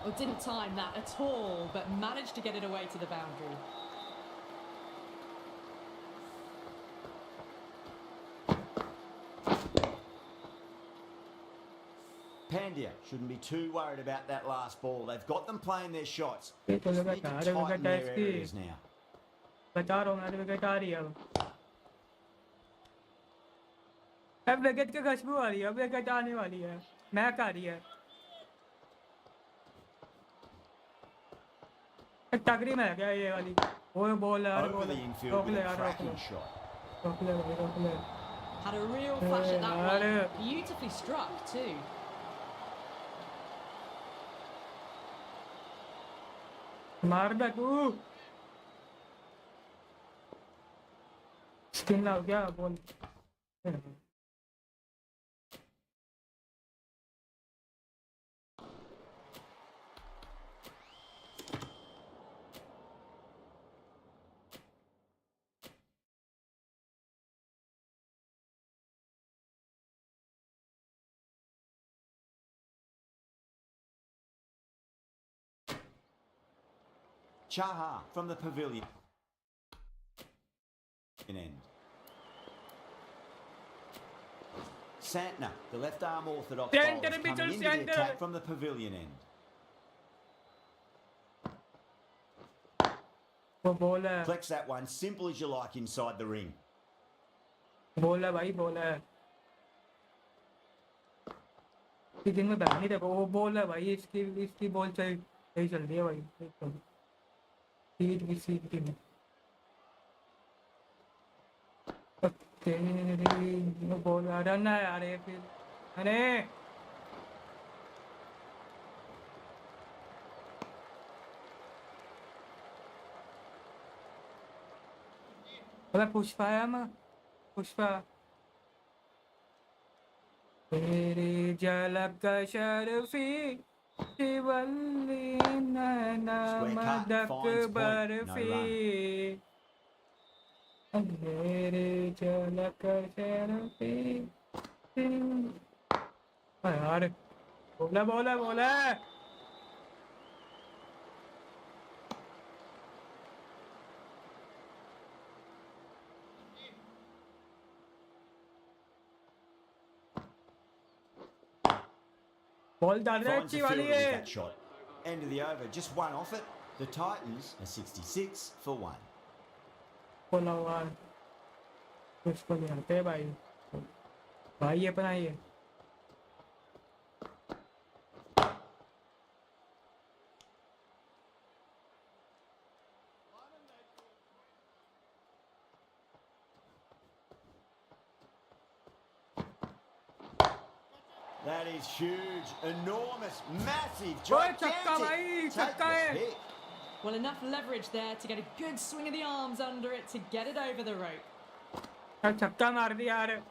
Well, didn't time that at all, but managed to get it away to the boundary. Pandya shouldn't be too worried about that last ball. They've got them playing their shots. ये तो Just लगा need to था tighten wicket their इसकी areas now. बता रहा हूँ मैं wicket आ रही है अब विकेट की खुशबू आ रही है अब विकेट आने वाली है महक आ रही है टकरी में है क्या ये वाली वो बॉल यार Over the infield रोक with ले a यार cracking shot. रोक ले भाई रोक ले Had a real flash at that Hey, one. Beautifully struck too. मार दे तू स्पिन हो गया ball Chaha from the pavilion end. Santner, the left arm orthodox bowler, Center, is coming Mitchell, into the center. attack from the pavilion end. वो ball है Flex that one, simple as you like inside the ring. Ball है भाई ball है दिन में बैठ नहीं देखो वो बॉल है भाई इसकी बॉल सही सही चल रही है भाई सीट की सीट की तेरी वो बॉल आ रहा है यार ये फिर अरे अबे पुष्पा है मैं पुष्पा तेरी झलक शर्फी शिवल्ली नैना Square cut, मदक finds point, no barfi तेरी झलक शर्फी यार बोला बोला बोला बॉल डाल रहा है Finds अच्छी the वाली fielder with है that shot. End of the over, just one off it. The Titans are 66 for 1. बोला हुआ है उसको नहीं आते भाई भाई अपना ये That is huge, enormous, massive, ओए छक्का gigantic. भाई Take छक्का the है pick. Well, enough leverage there to get a good swing of the arms under it to get it over the rope. छक्का मार दिया यार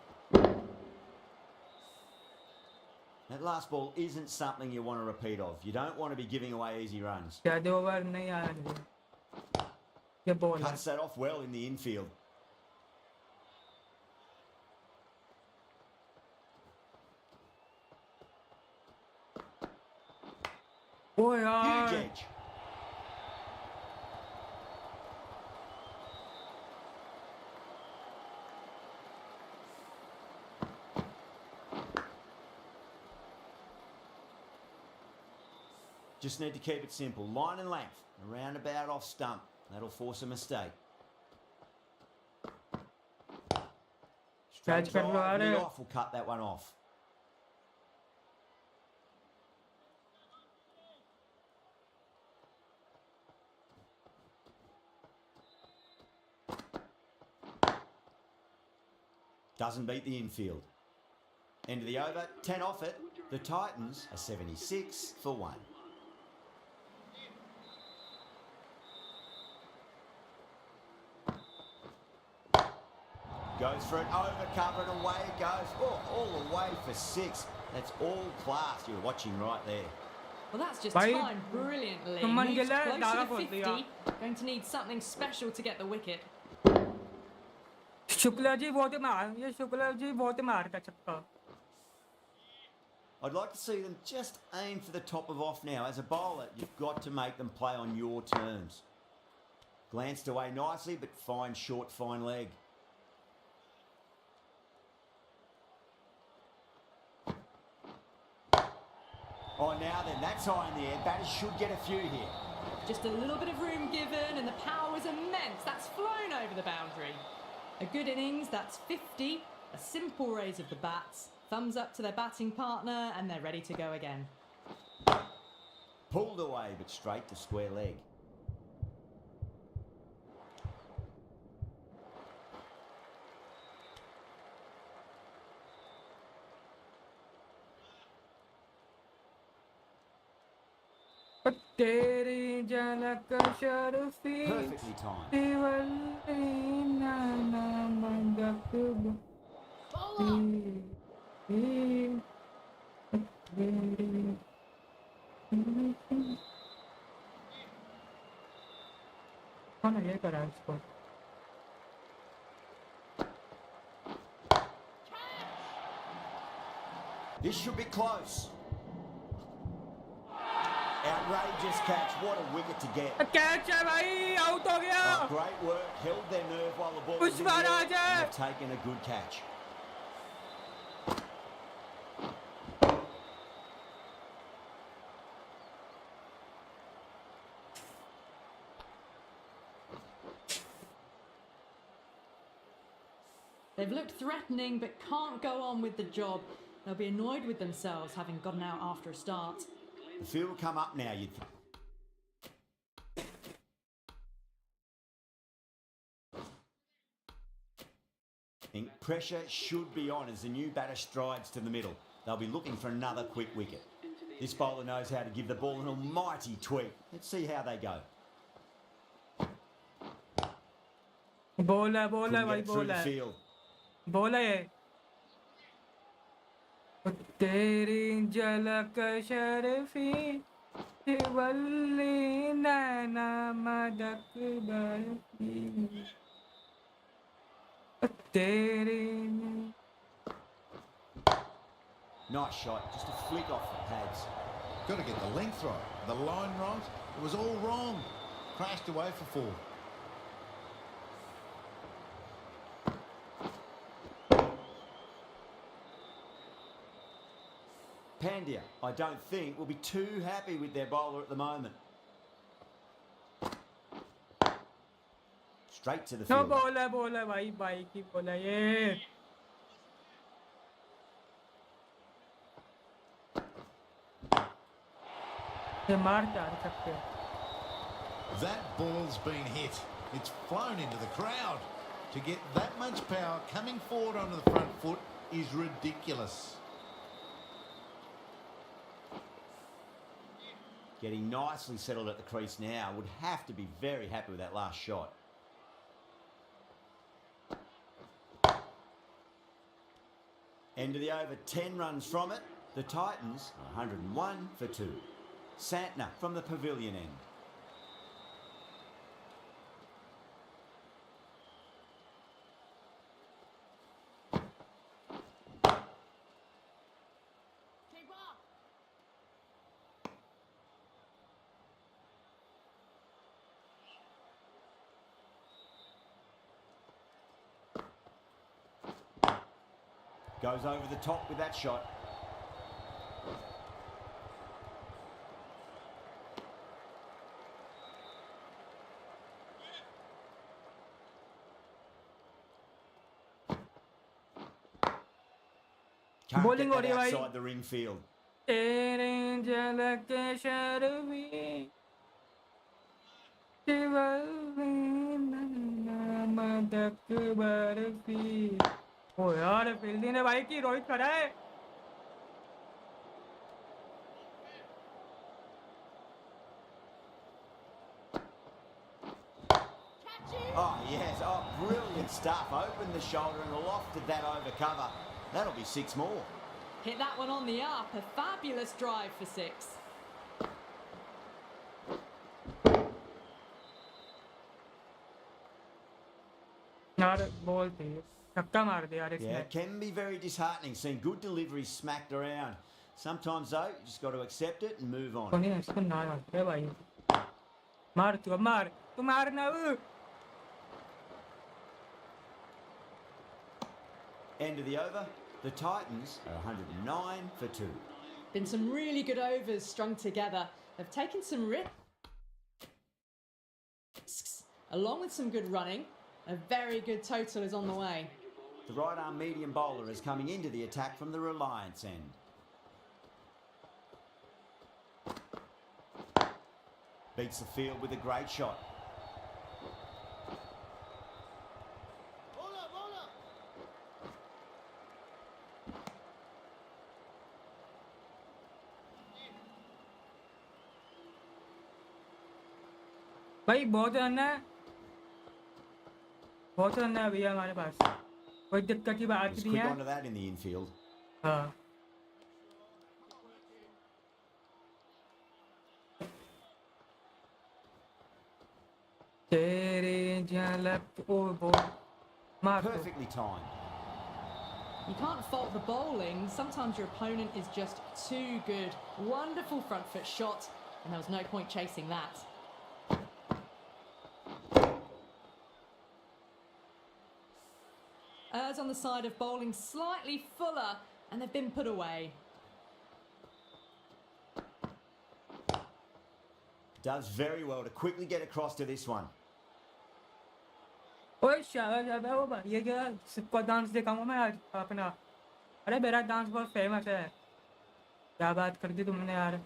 That last ball isn't something you want to repeat of. You don't want to be giving away easy runs. ज्यादा over नहीं आया मुझे ये ball है Cuts that off well in the infield. O Huge यार edge. Just need to keep it simple. Line and length. Around about off stump. That'll force a mistake. Straight Catch करवा drive. रहे Lead हो। off will cut that one off. Doesn't beat the infield. End of the over, 10 off it. The Titans are 76 for 1. Goes for it, over cover and away it goes. Oh, all the way for 6. That's all class. You're watching right there. Well, that's just Bhai, timed brilliantly. someone Moves get that? closer Dara to khol 50. diya. Going to need something special to get the wicket. Shukla ji बहुत ही मार ये शुक्ला जी बहुत ही मार का छक्का I'd like to see them just aim for the top of off now. As a bowler, you've got to make them play on your terms. Glanced away nicely, but fine short, fine leg. Oh, now then, that's high in the air. Batters should get a few here. Just a little bit of room given, and the power was immense. That's flown over the boundary. A good innings, that's 50. A simple raise of the bats. Thumbs up to their batting partner, and they're ready to go again. Pulled away, but straight to square leg. तेरी झलक शर्फी Perfectly timed. दिवल्ली नाना मंदक कौन है ये करा है इसको This should be close. Outrageous catch. What a wicket to get. Catch है भाई आउट हो गया Oh, great work. Held their nerve while the ball was in the air. Pushparaj hai. And they've taken a good catch. They've looked threatening, but can't go on with the job. They'll be annoyed with themselves, having gotten out after a start. The field will come up now, you'd think. Pressure should be on as the new batter strides to the middle. They'll be looking for another quick wicket. This bowler knows how to give the ball an almighty tweak. Let's see how they go. बोला Couldn't भाई get through the बोला field. बोला ये तेरी झलक शर्फी दिवल्ली नैना मदक बरफी तेरी Nice shot, just a flick off the pads. Got to get the length right, the line right. It was all wrong. Crashed away for 4. Pandya, I don't think, will be too happy with their bowler at the moment. Straight to the नो field. बोला भाई भाई की बोला ये मार चार सकते That ball's been hit. It's flown into the crowd. To get that much power coming forward onto the front foot is ridiculous. Getting nicely settled at the crease now. Would have to be very happy with that last shot. End of the over, 10 runs from it. The Titans are 101 for 2. Santner from the pavilion end. Goes over the top with that shot. Can't Bowling get हो that रही है भाई। outside the ring field. तेरे झलक के शर्मी मदक बर्फी। ओ यार fielding है भाई की रोहित खड़ा है। Oh, yes. Oh, brilliant stuff. Opened the shoulder and lofted that over cover. That'll be 6 more. Hit that one on the up. A fabulous drive for 6. यार बॉल थी छक्का मार दिया यार Yeah, इसने। it can be very disheartening seeing good deliveries smacked around. Sometimes, though, you just got to accept it and move on. कोनी इसको ना मार भाई। मार तू मार ना। End of the over. The Titans are 109 for 2. Been some really good overs strung together. They've taken some risks, along with some good running. A very good total is on the way. The right arm medium bowler is coming into the attack from the Reliance end. Beats the field with a great shot. भाई बहुत run है भैया हमारे पास। कोई दिक्कत की बात Just नहीं quick है। onto that in the infield. हाँ तेरे झलक ओ बॉल मार दो। Perfectly timed. You can't fault the bowling. Sometimes your opponent is just too good. Wonderful front foot shot, and there was no point chasing that. Errs on the side of bowling slightly fuller, and they've been put away. Does very well to quickly get across to this one. ओए शाबाश वो ये क्या सबका dance दिखाऊंगा मैं आज अपना। अरे मेरा डांस बहुत फेमस है। क्या बात कर दी तुमने यार।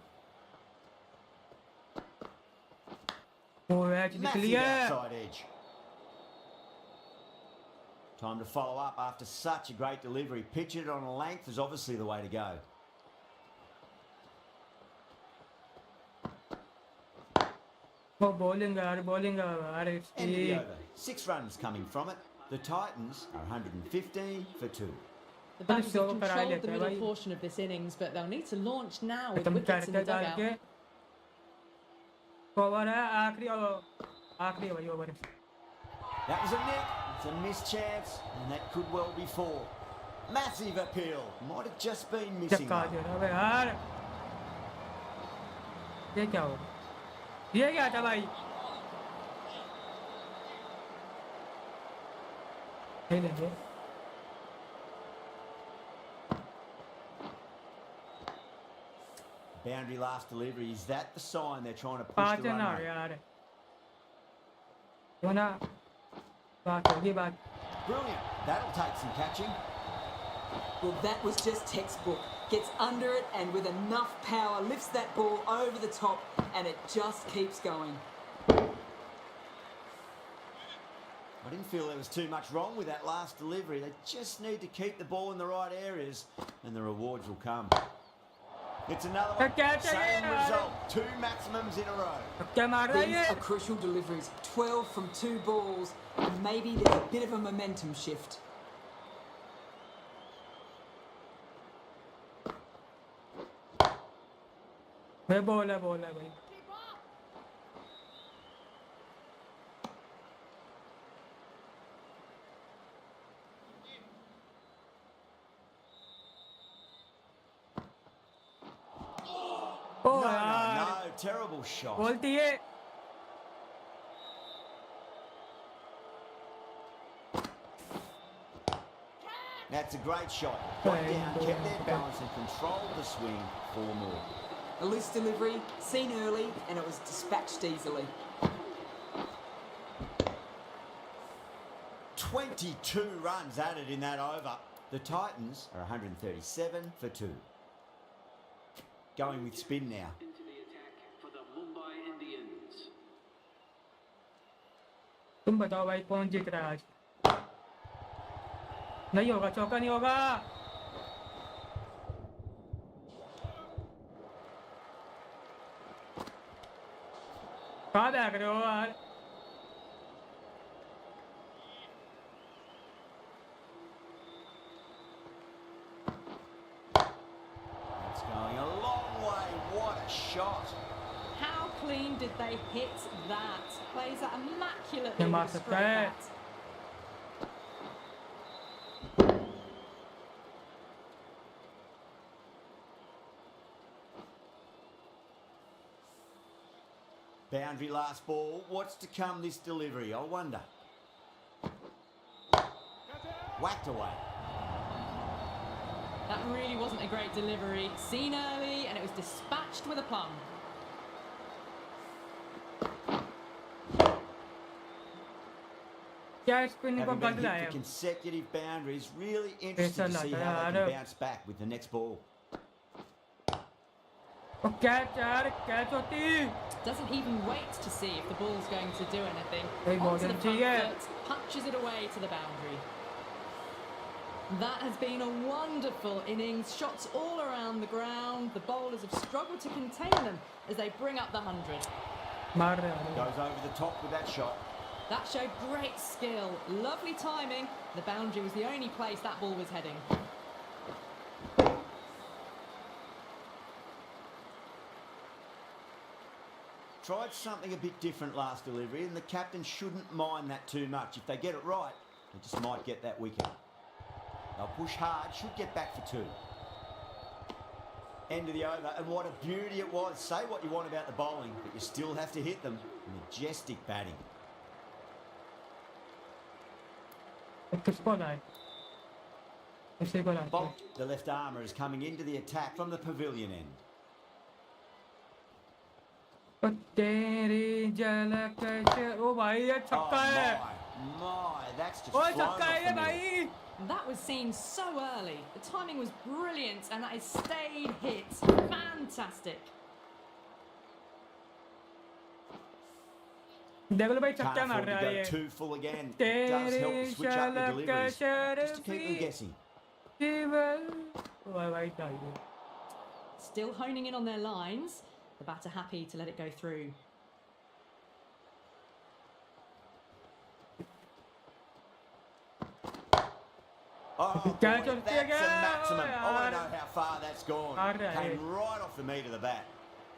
वो मैच निकली Massive है। outside edge. Time to follow up after such a great delivery. Pitching it on a length is obviously the way to go. वो बॉलिंग यार अरे End of the over. 6 runs coming from it. The Titans are 115 for 2. The Badgers have show पर आ controlled लेते the हैं middle भाई। portion of this innings, but they'll need to launch now with खत्म wickets in the करके डाल dugout. के over है आखिरी भाई over. That was a nick. It's a missed chance, and that could well be 4. Massive appeal. Might have just been missing. चक्का though. दे रहा है यार। ये क्या हो ये क्या था भाई। नहीं लेंगे। Boundary last delivery. Is that the sign they're trying to push पाँच the रन run आ rate? यार। वो ना बात होगी बात। Brilliant. That'll take some catching. Well, that was just textbook. Gets under it and with enough power lifts that ball over the top and it just keeps going. I didn't feel there was too much wrong with that last delivery. They just need to keep the ball in the right areas and the rewards will come. It's another one. Same result. 2 maximums in a row. क्या मार रहा है These ये। are crucial deliveries. 12 from 2 balls and maybe there's a bit of a momentum shift. मैं ball है भाई। ओ No, यार no. Terrible shot. बोलती है। That's a great shot. Got down, kept their balance and controlled the swing 4 more. A loose delivery, seen early, and it was dispatched easily. 22 runs added in that over. The Titans are 137 for 2. Going with spin now. Into the attack for the Mumbai Indians. तुम बताओ भाई कौन जीत रहा है आज? नहीं होगा, चौका नहीं होगा. कहाँ भाग रहे हो यार? It's going a long way. What a shot. How clean did they hit that? Plays that immaculately Yeah, with a massive straight play. bat. Boundary last ball. What's to come this delivery? I wonder. Whacked away. That really wasn't a great delivery. Seen early and it was dispatched with a plum. क्या spin को Having been बदला hit है? for consecutive boundaries, really interested to see how they can bounce back with the next ball. और catch यार, catch होती. Doesn't even wait to see if the ball's going to do anything. Hey, Onto the Morgan, front yeah. foot, punches it away to the boundary. That has been a wonderful innings. Shots all around the ground. The bowlers have struggled to contain them as they bring up the 100. मार रहे हैं. Goes over the top with that shot. That showed great skill. Lovely timing. The boundary was the only place that ball was heading. Tried something a bit different last delivery, and the captain shouldn't mind that too much. If they get it right, they just might get that wicket. They'll push hard, should get back for 2. End of the over, and what a beauty it was. Say what you want about the bowling, but you still have to hit them. Majestic batting. किसको लाए? किसी को लाए? Bolt, the left armour, is coming into the attack from the pavilion end. ओ तेरी झलक से, ओ भाई ये छक्का है. my, that's just O flown छक्का off है the ये middle. भाई. That was seen so early. The timing was brilliant and that is stayed hit. Fantastic. देख लो भाई Can't छक्का मार afford to रहा go है ये. too full again. It does help to switch up the deliveries, just to keep them guessing. ओ भाई चाहिए. Still honing in on their lines. The batter happy to let it go through. Oh, boy, Catch that's on a stick, maximum. I want yaar. to know how far that's gone. Alright. Came right off the meat of the bat.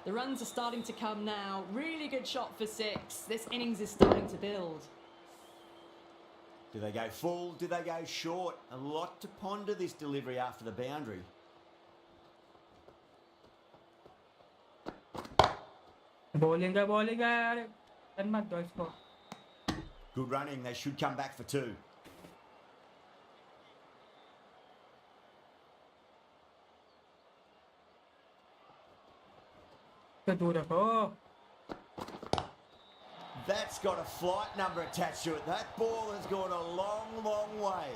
The runs are starting to come now. Really good shot for 6. This innings is starting to build. Do they go full? Do they go short? A lot to ponder this delivery after the boundary. Bowling है यार. Run मत दो इसको. Good running. They should come back for 2. तो दूर रखो. That's got a flight number attached to it. That ball has gone a long, long way.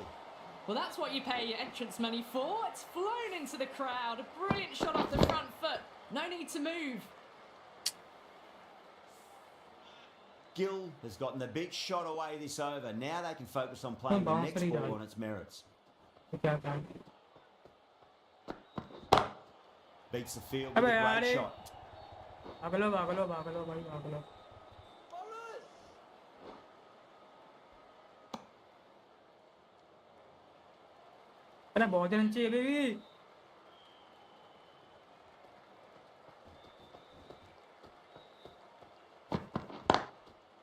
Well, that's what you pay your entrance money for. It's flown into the crowd. A brilliant shot off the front foot. No need to move. Gill has gotten the big shot away this over. Now they can focus on playing the bounce next pretty ball hard. on its merits. तो क्या काम? Beats the field with अबे a यार great ये. shot. भाग लो भाई भाग लो. अरे बहुत रन चाहिए बेबी.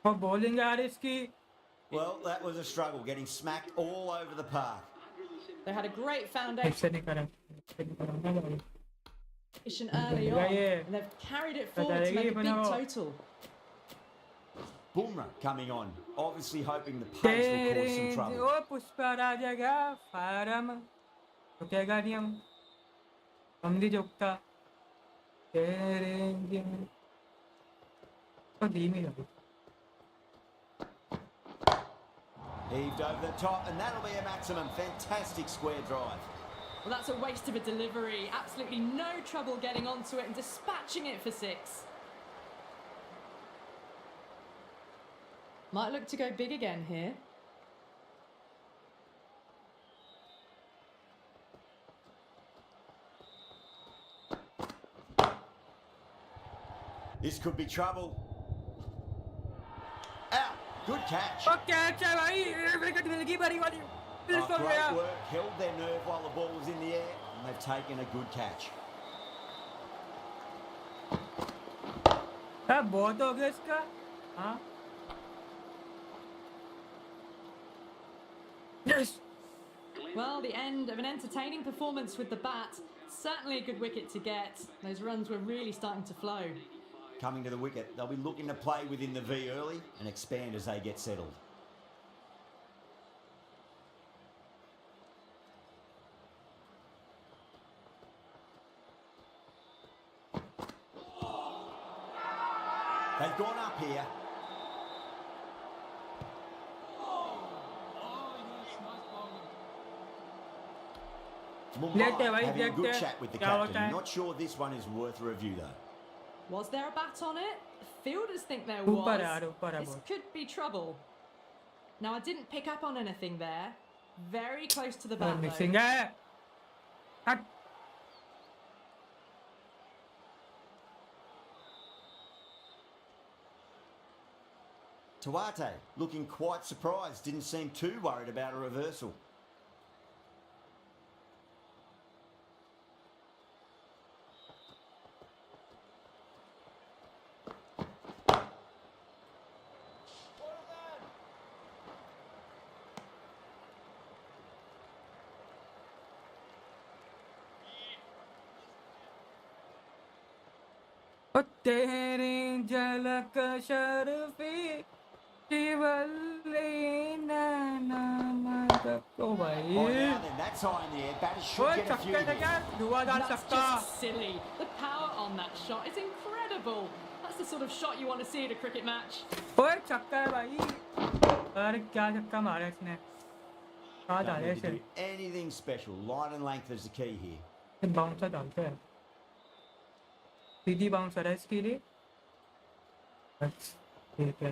और बॉलिंग यार इसकी. Well, that was a struggle, getting smacked all over the park. They had a great foundation ऐसे नहीं करा. early on, Yeah. and they've carried it forward to make a big total. Bumrah coming on, obviously hoping the pace will cause some trouble. ओ पुष्पा राजा फारम रुकेगा नहीं हम नहीं झुकता. तेरे तो धीमी लगी. Heaved over the top, and that'll be a maximum. Fantastic square drive. Well, that's a waste of a delivery. Absolutely no trouble getting onto it and dispatching it for 6. Might look to go big again here. This could be trouble. Out. Good catch. और catch है भाई, wicket मिल गई बड़ी वाली, फिर Oh, हो great गया। work. Held their nerve while the ball was in the air, and they've taken a good catch. हाँ, बहुत हो गया इसका। हाँ। Yes. Well, the end of an entertaining performance with the bat. Certainly a good wicket to get. Those runs were really starting to flow. Coming to the wicket, they'll be looking to play within the V early and expand as they get settled. They've gone up here. Mumbai Let है भाई, having a let good है। chat with the क्या होता captain. है? Not sure this one is worth a review though. Was there a bat on it? Fielders think there ऊपर was. है यार, ऊपर है This बहुत। could be trouble. Now, I didn't pick up on anything there. Very close to the bat, though. Mixing है। हट। Tuate looking quite surprised, didn't seem too worried about a reversal. ओ तेरी झलक शर्फी शिवल्ली नैना मदक। ओ भाई। Oh, now then, that's high in the air. Batters should ओए get a few छक्का था here. क्या? धुआंधार That's छक्का। just silly. The power on that shot is incredible. That's the sort of shot you want to see at a cricket match. ओए छक्का है भाई। अरे क्या छक्का मारा इसने? कहाँ Don't डाले need to इसे? do anything special. Line and length is the key here. Bouncer डालते हैं। सीधी बाउंसर है इसके लिए। बस, ठीक है।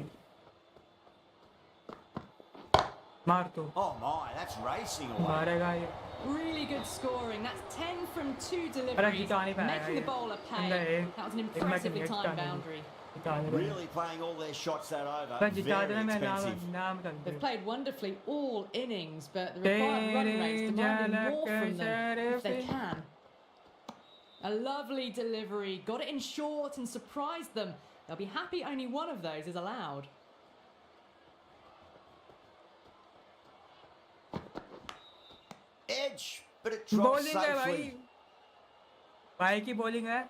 मार तो। Oh my, that's racing away. मारेगा ये। Really good scoring. That's 10 from 2 अरे deliveries, जीता नहीं पाएगा making the ये। bowler pay. नहीं, That was an एक मैच impressively नहीं, timed जीता नहीं। boundary. जीता नहीं। Really playing all their shots that over. बस जीता Very देना, मैं expensive. नाम डाल They've दूँ। played wonderfully all innings, but the required run rates demanding more from them if they can. A lovely delivery, got it in short and surprised them. They'll be happy only one of those is allowed. Edge, but it drops bowling है भाई। safely. भाई की bowling है।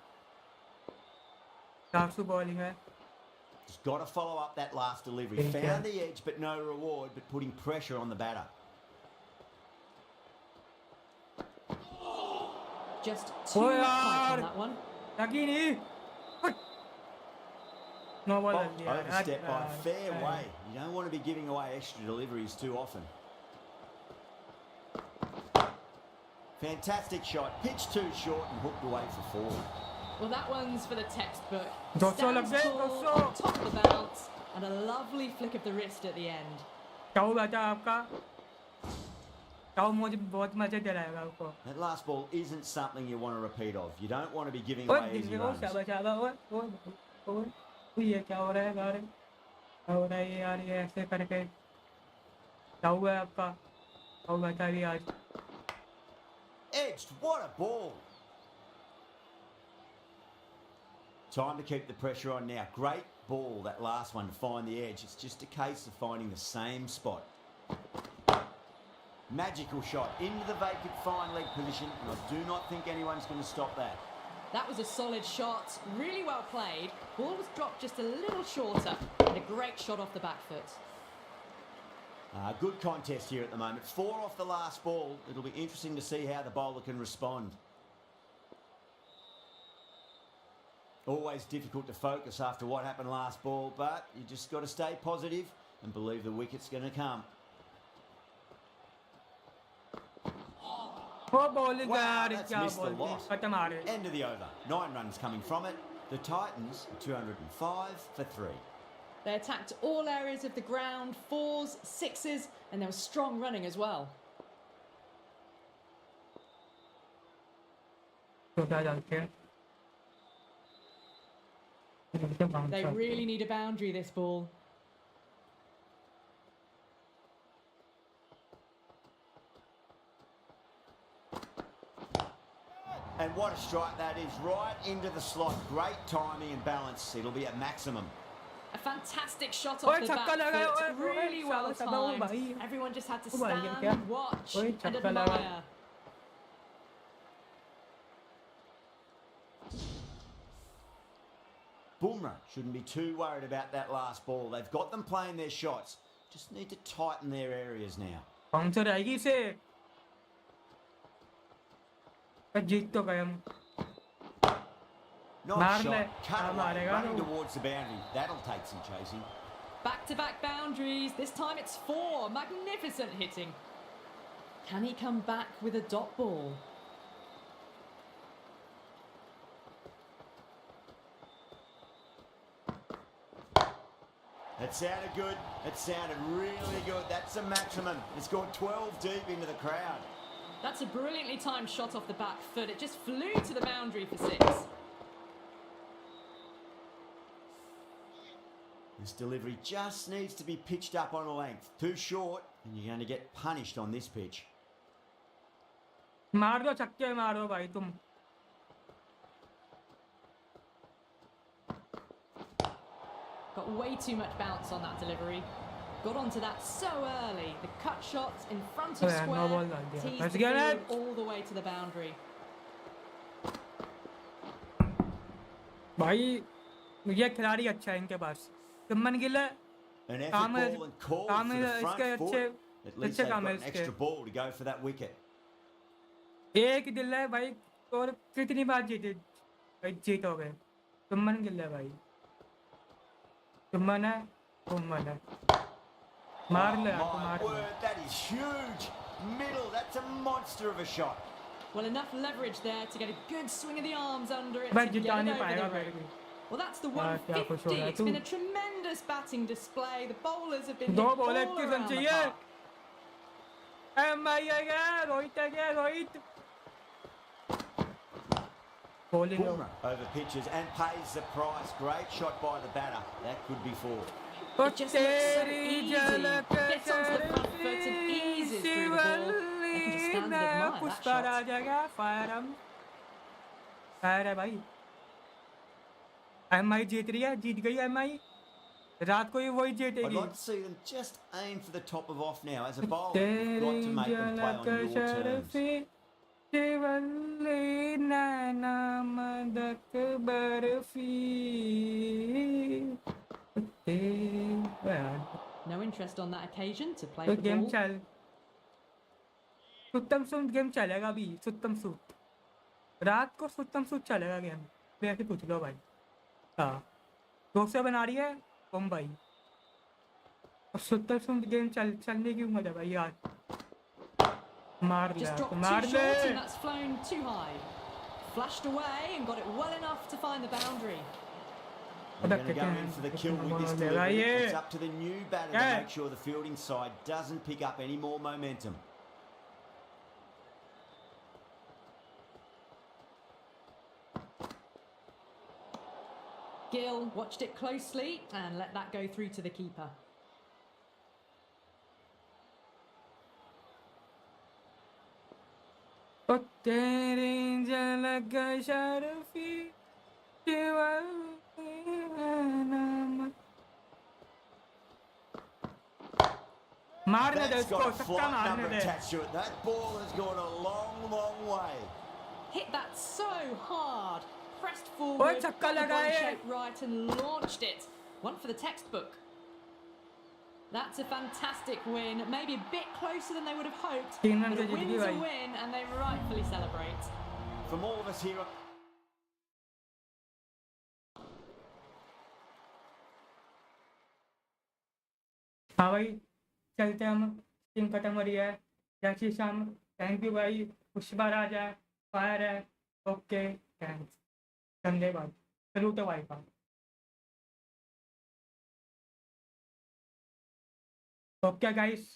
साफसु bowling है। Just got to follow up that last delivery. Thank you. Found the edge, but no reward, but putting pressure on the batter. Just too Oh, much height yaar. on that one. लगी नहीं। No ball डाल दिया। Overstep by a fair way. You don't want to be giving away extra deliveries too often. Fantastic shot. Pitched too short and hooked away for 4. Well, that one's for the textbook. 200 Stands लग गए, tall, 200। top of the bounce, and a lovely flick of the wrist at the end. चाऊ बेटा आपका। चाऊ मुझे बहुत मजे दिलाएगा आपको। That last ball isn't something you want to repeat of. You don't want to be giving ओए away easy दिल्ली को runs. शाबाश शाबाश। ओए ये क्या हो रहा है यार? क्या हो रहा है ये यार? ये ऐसे करके चाऊ है आपका। चाऊ बेटा भी आज। Edged. What a ball. Time to keep the pressure on now. Great ball, that last one, to find the edge. It's just a case of finding the same spot. Magical shot into the vacant fine leg position, and I do not think anyone's going to stop that. That was a solid shot, really well played. Ball was dropped just a little shorter, and a great shot off the back foot. Good contest here at the moment. 4 off the last ball. It'll be interesting to see how the bowler can respond. Always difficult to focus after what happened last ball, but you just got to stay positive and believe the wicket's going to come. वो bowling Wow, यार that's क्या missed the ball थी lot. खत्म आ रहे End of the over. 9 runs coming from it. The Titans 205 for 3. They attacked all areas of the ground, 4s, 6s, and there was strong running as well. छोटा डालते हैं They really need a boundary, this ball. And what a strike that is, right into the slot. Great timing and balance. It'll be at maximum. A fantastic shot Oye, off the छक्का back लगा, foot, oye, really oye, well साला वो भाई। timed. Everyone just had to वो भाई, ये stand, क्या? watch ओए, and छक्का लगा। admire. Bumrah shouldn't be too worried about that last ball. They've got them playing their shots. Just need to tighten their areas now. कौन सा रहेगी इसे जीत तो गए हम Nice मार shot. ले Cut हाँ away, मारेगा running तो towards the boundary. That'll take some chasing. Back-to-back boundaries. This time it's 4. Magnificent hitting. Can he come back with a dot ball? That sounded good. It sounded really good. That's a maximum. It's gone 12 deep into the crowd. That's a brilliantly timed shot off the back foot. It just flew to the boundary for 6. This delivery just needs to be pitched up on a length. Too short, and you're going to get punished on this pitch. मार दो छक्के मार दो भाई तुम Got way too much bounce on that delivery. Got onto that so early. The cut shot in front of Oh yeah, no square. ball डाल दिया। Teased बच the गया field ना। all the way to the boundary. भाई ये खिलाड़ी अच्छा है इनके पास सुमन गिल है An effort काम ball and call काम for the front इसके foot. अच्छे At least अच्छे they've काम got है an इसके extra ball to go for that wicket. एक दिल है भाई और कितनी बार जीते भाई जीत हो गए सुमन गिल है भाई सुमन है मार ले Oh, आपको my मार ले word, that is huge. Middle, that's a monster of a shot. Well, enough leverage there to get a good swing of the arms under it भाई to get जिता it नहीं over पाएगा the फिर rope. भी Well, that's the Ah, क्या खुश हो 150. रहा है It's तू been a tremendous batting display. The bowlers have been hit दो all बॉल around की रन the चाहिए park. भाई आ गया Rohit bowling Bumrah over pitches and pays the price. Great shot by the batter. That could be 4. It just looks so easy. Gets onto the front foot and eases through the ball. They can just stand and admire that Pushpa shot. आ जाएगा fire है भाई MI जीत रही है जीत गई MI रात को ही वही I'd जीतेगी like to see them just aim for the top of off now. As a bowler, you've got to make them play on your terms. शिवल्ली नैना मदक बर्फी No interest on that occasion to play तो the game ball. चल सुत्तम suit game चलेगा अभी सुत्तम suit रात को सुत्तम सूट चलेगा गेम वैसे पूछ लो भाई हाँ 200 बना रही है मुंबई और सुत्तम सूट गेम चलने की उम्मीद है भाई यार मार ले Just dropped मार too ले short and that's flown too high. Flashed away and got it well enough to find the boundary. They're going to go in for the kill with this delivery. It's up to the new batter to Yeah. make sure the fielding side doesn't pick up any more momentum. Gill watched it closely and let that go through to the keeper. ओ तेरी झलक शर्फी शिवल्ली नैना मारने दे That's इसको got a छक्का flight मारने number they attached to it. That ball has gone a long, long way. Hit that so hard. Pressed ओए forward, छक्का got the ball लगाए shape right and launched it. One for the textbook. That's a fantastic win. Maybe a bit closer than they would have hoped. तीन run But से a जीत गई win's a भाई win and they rightfully celebrate. From all of us here at हाँ भाई चलते हम team खत्म हो रही है जय श्री श्याम थैंक यू भाई पुष्पा राजा है, फायर है, ओके थैंक्स, धन्यवाद, सलूट वाइफा। Okay guys,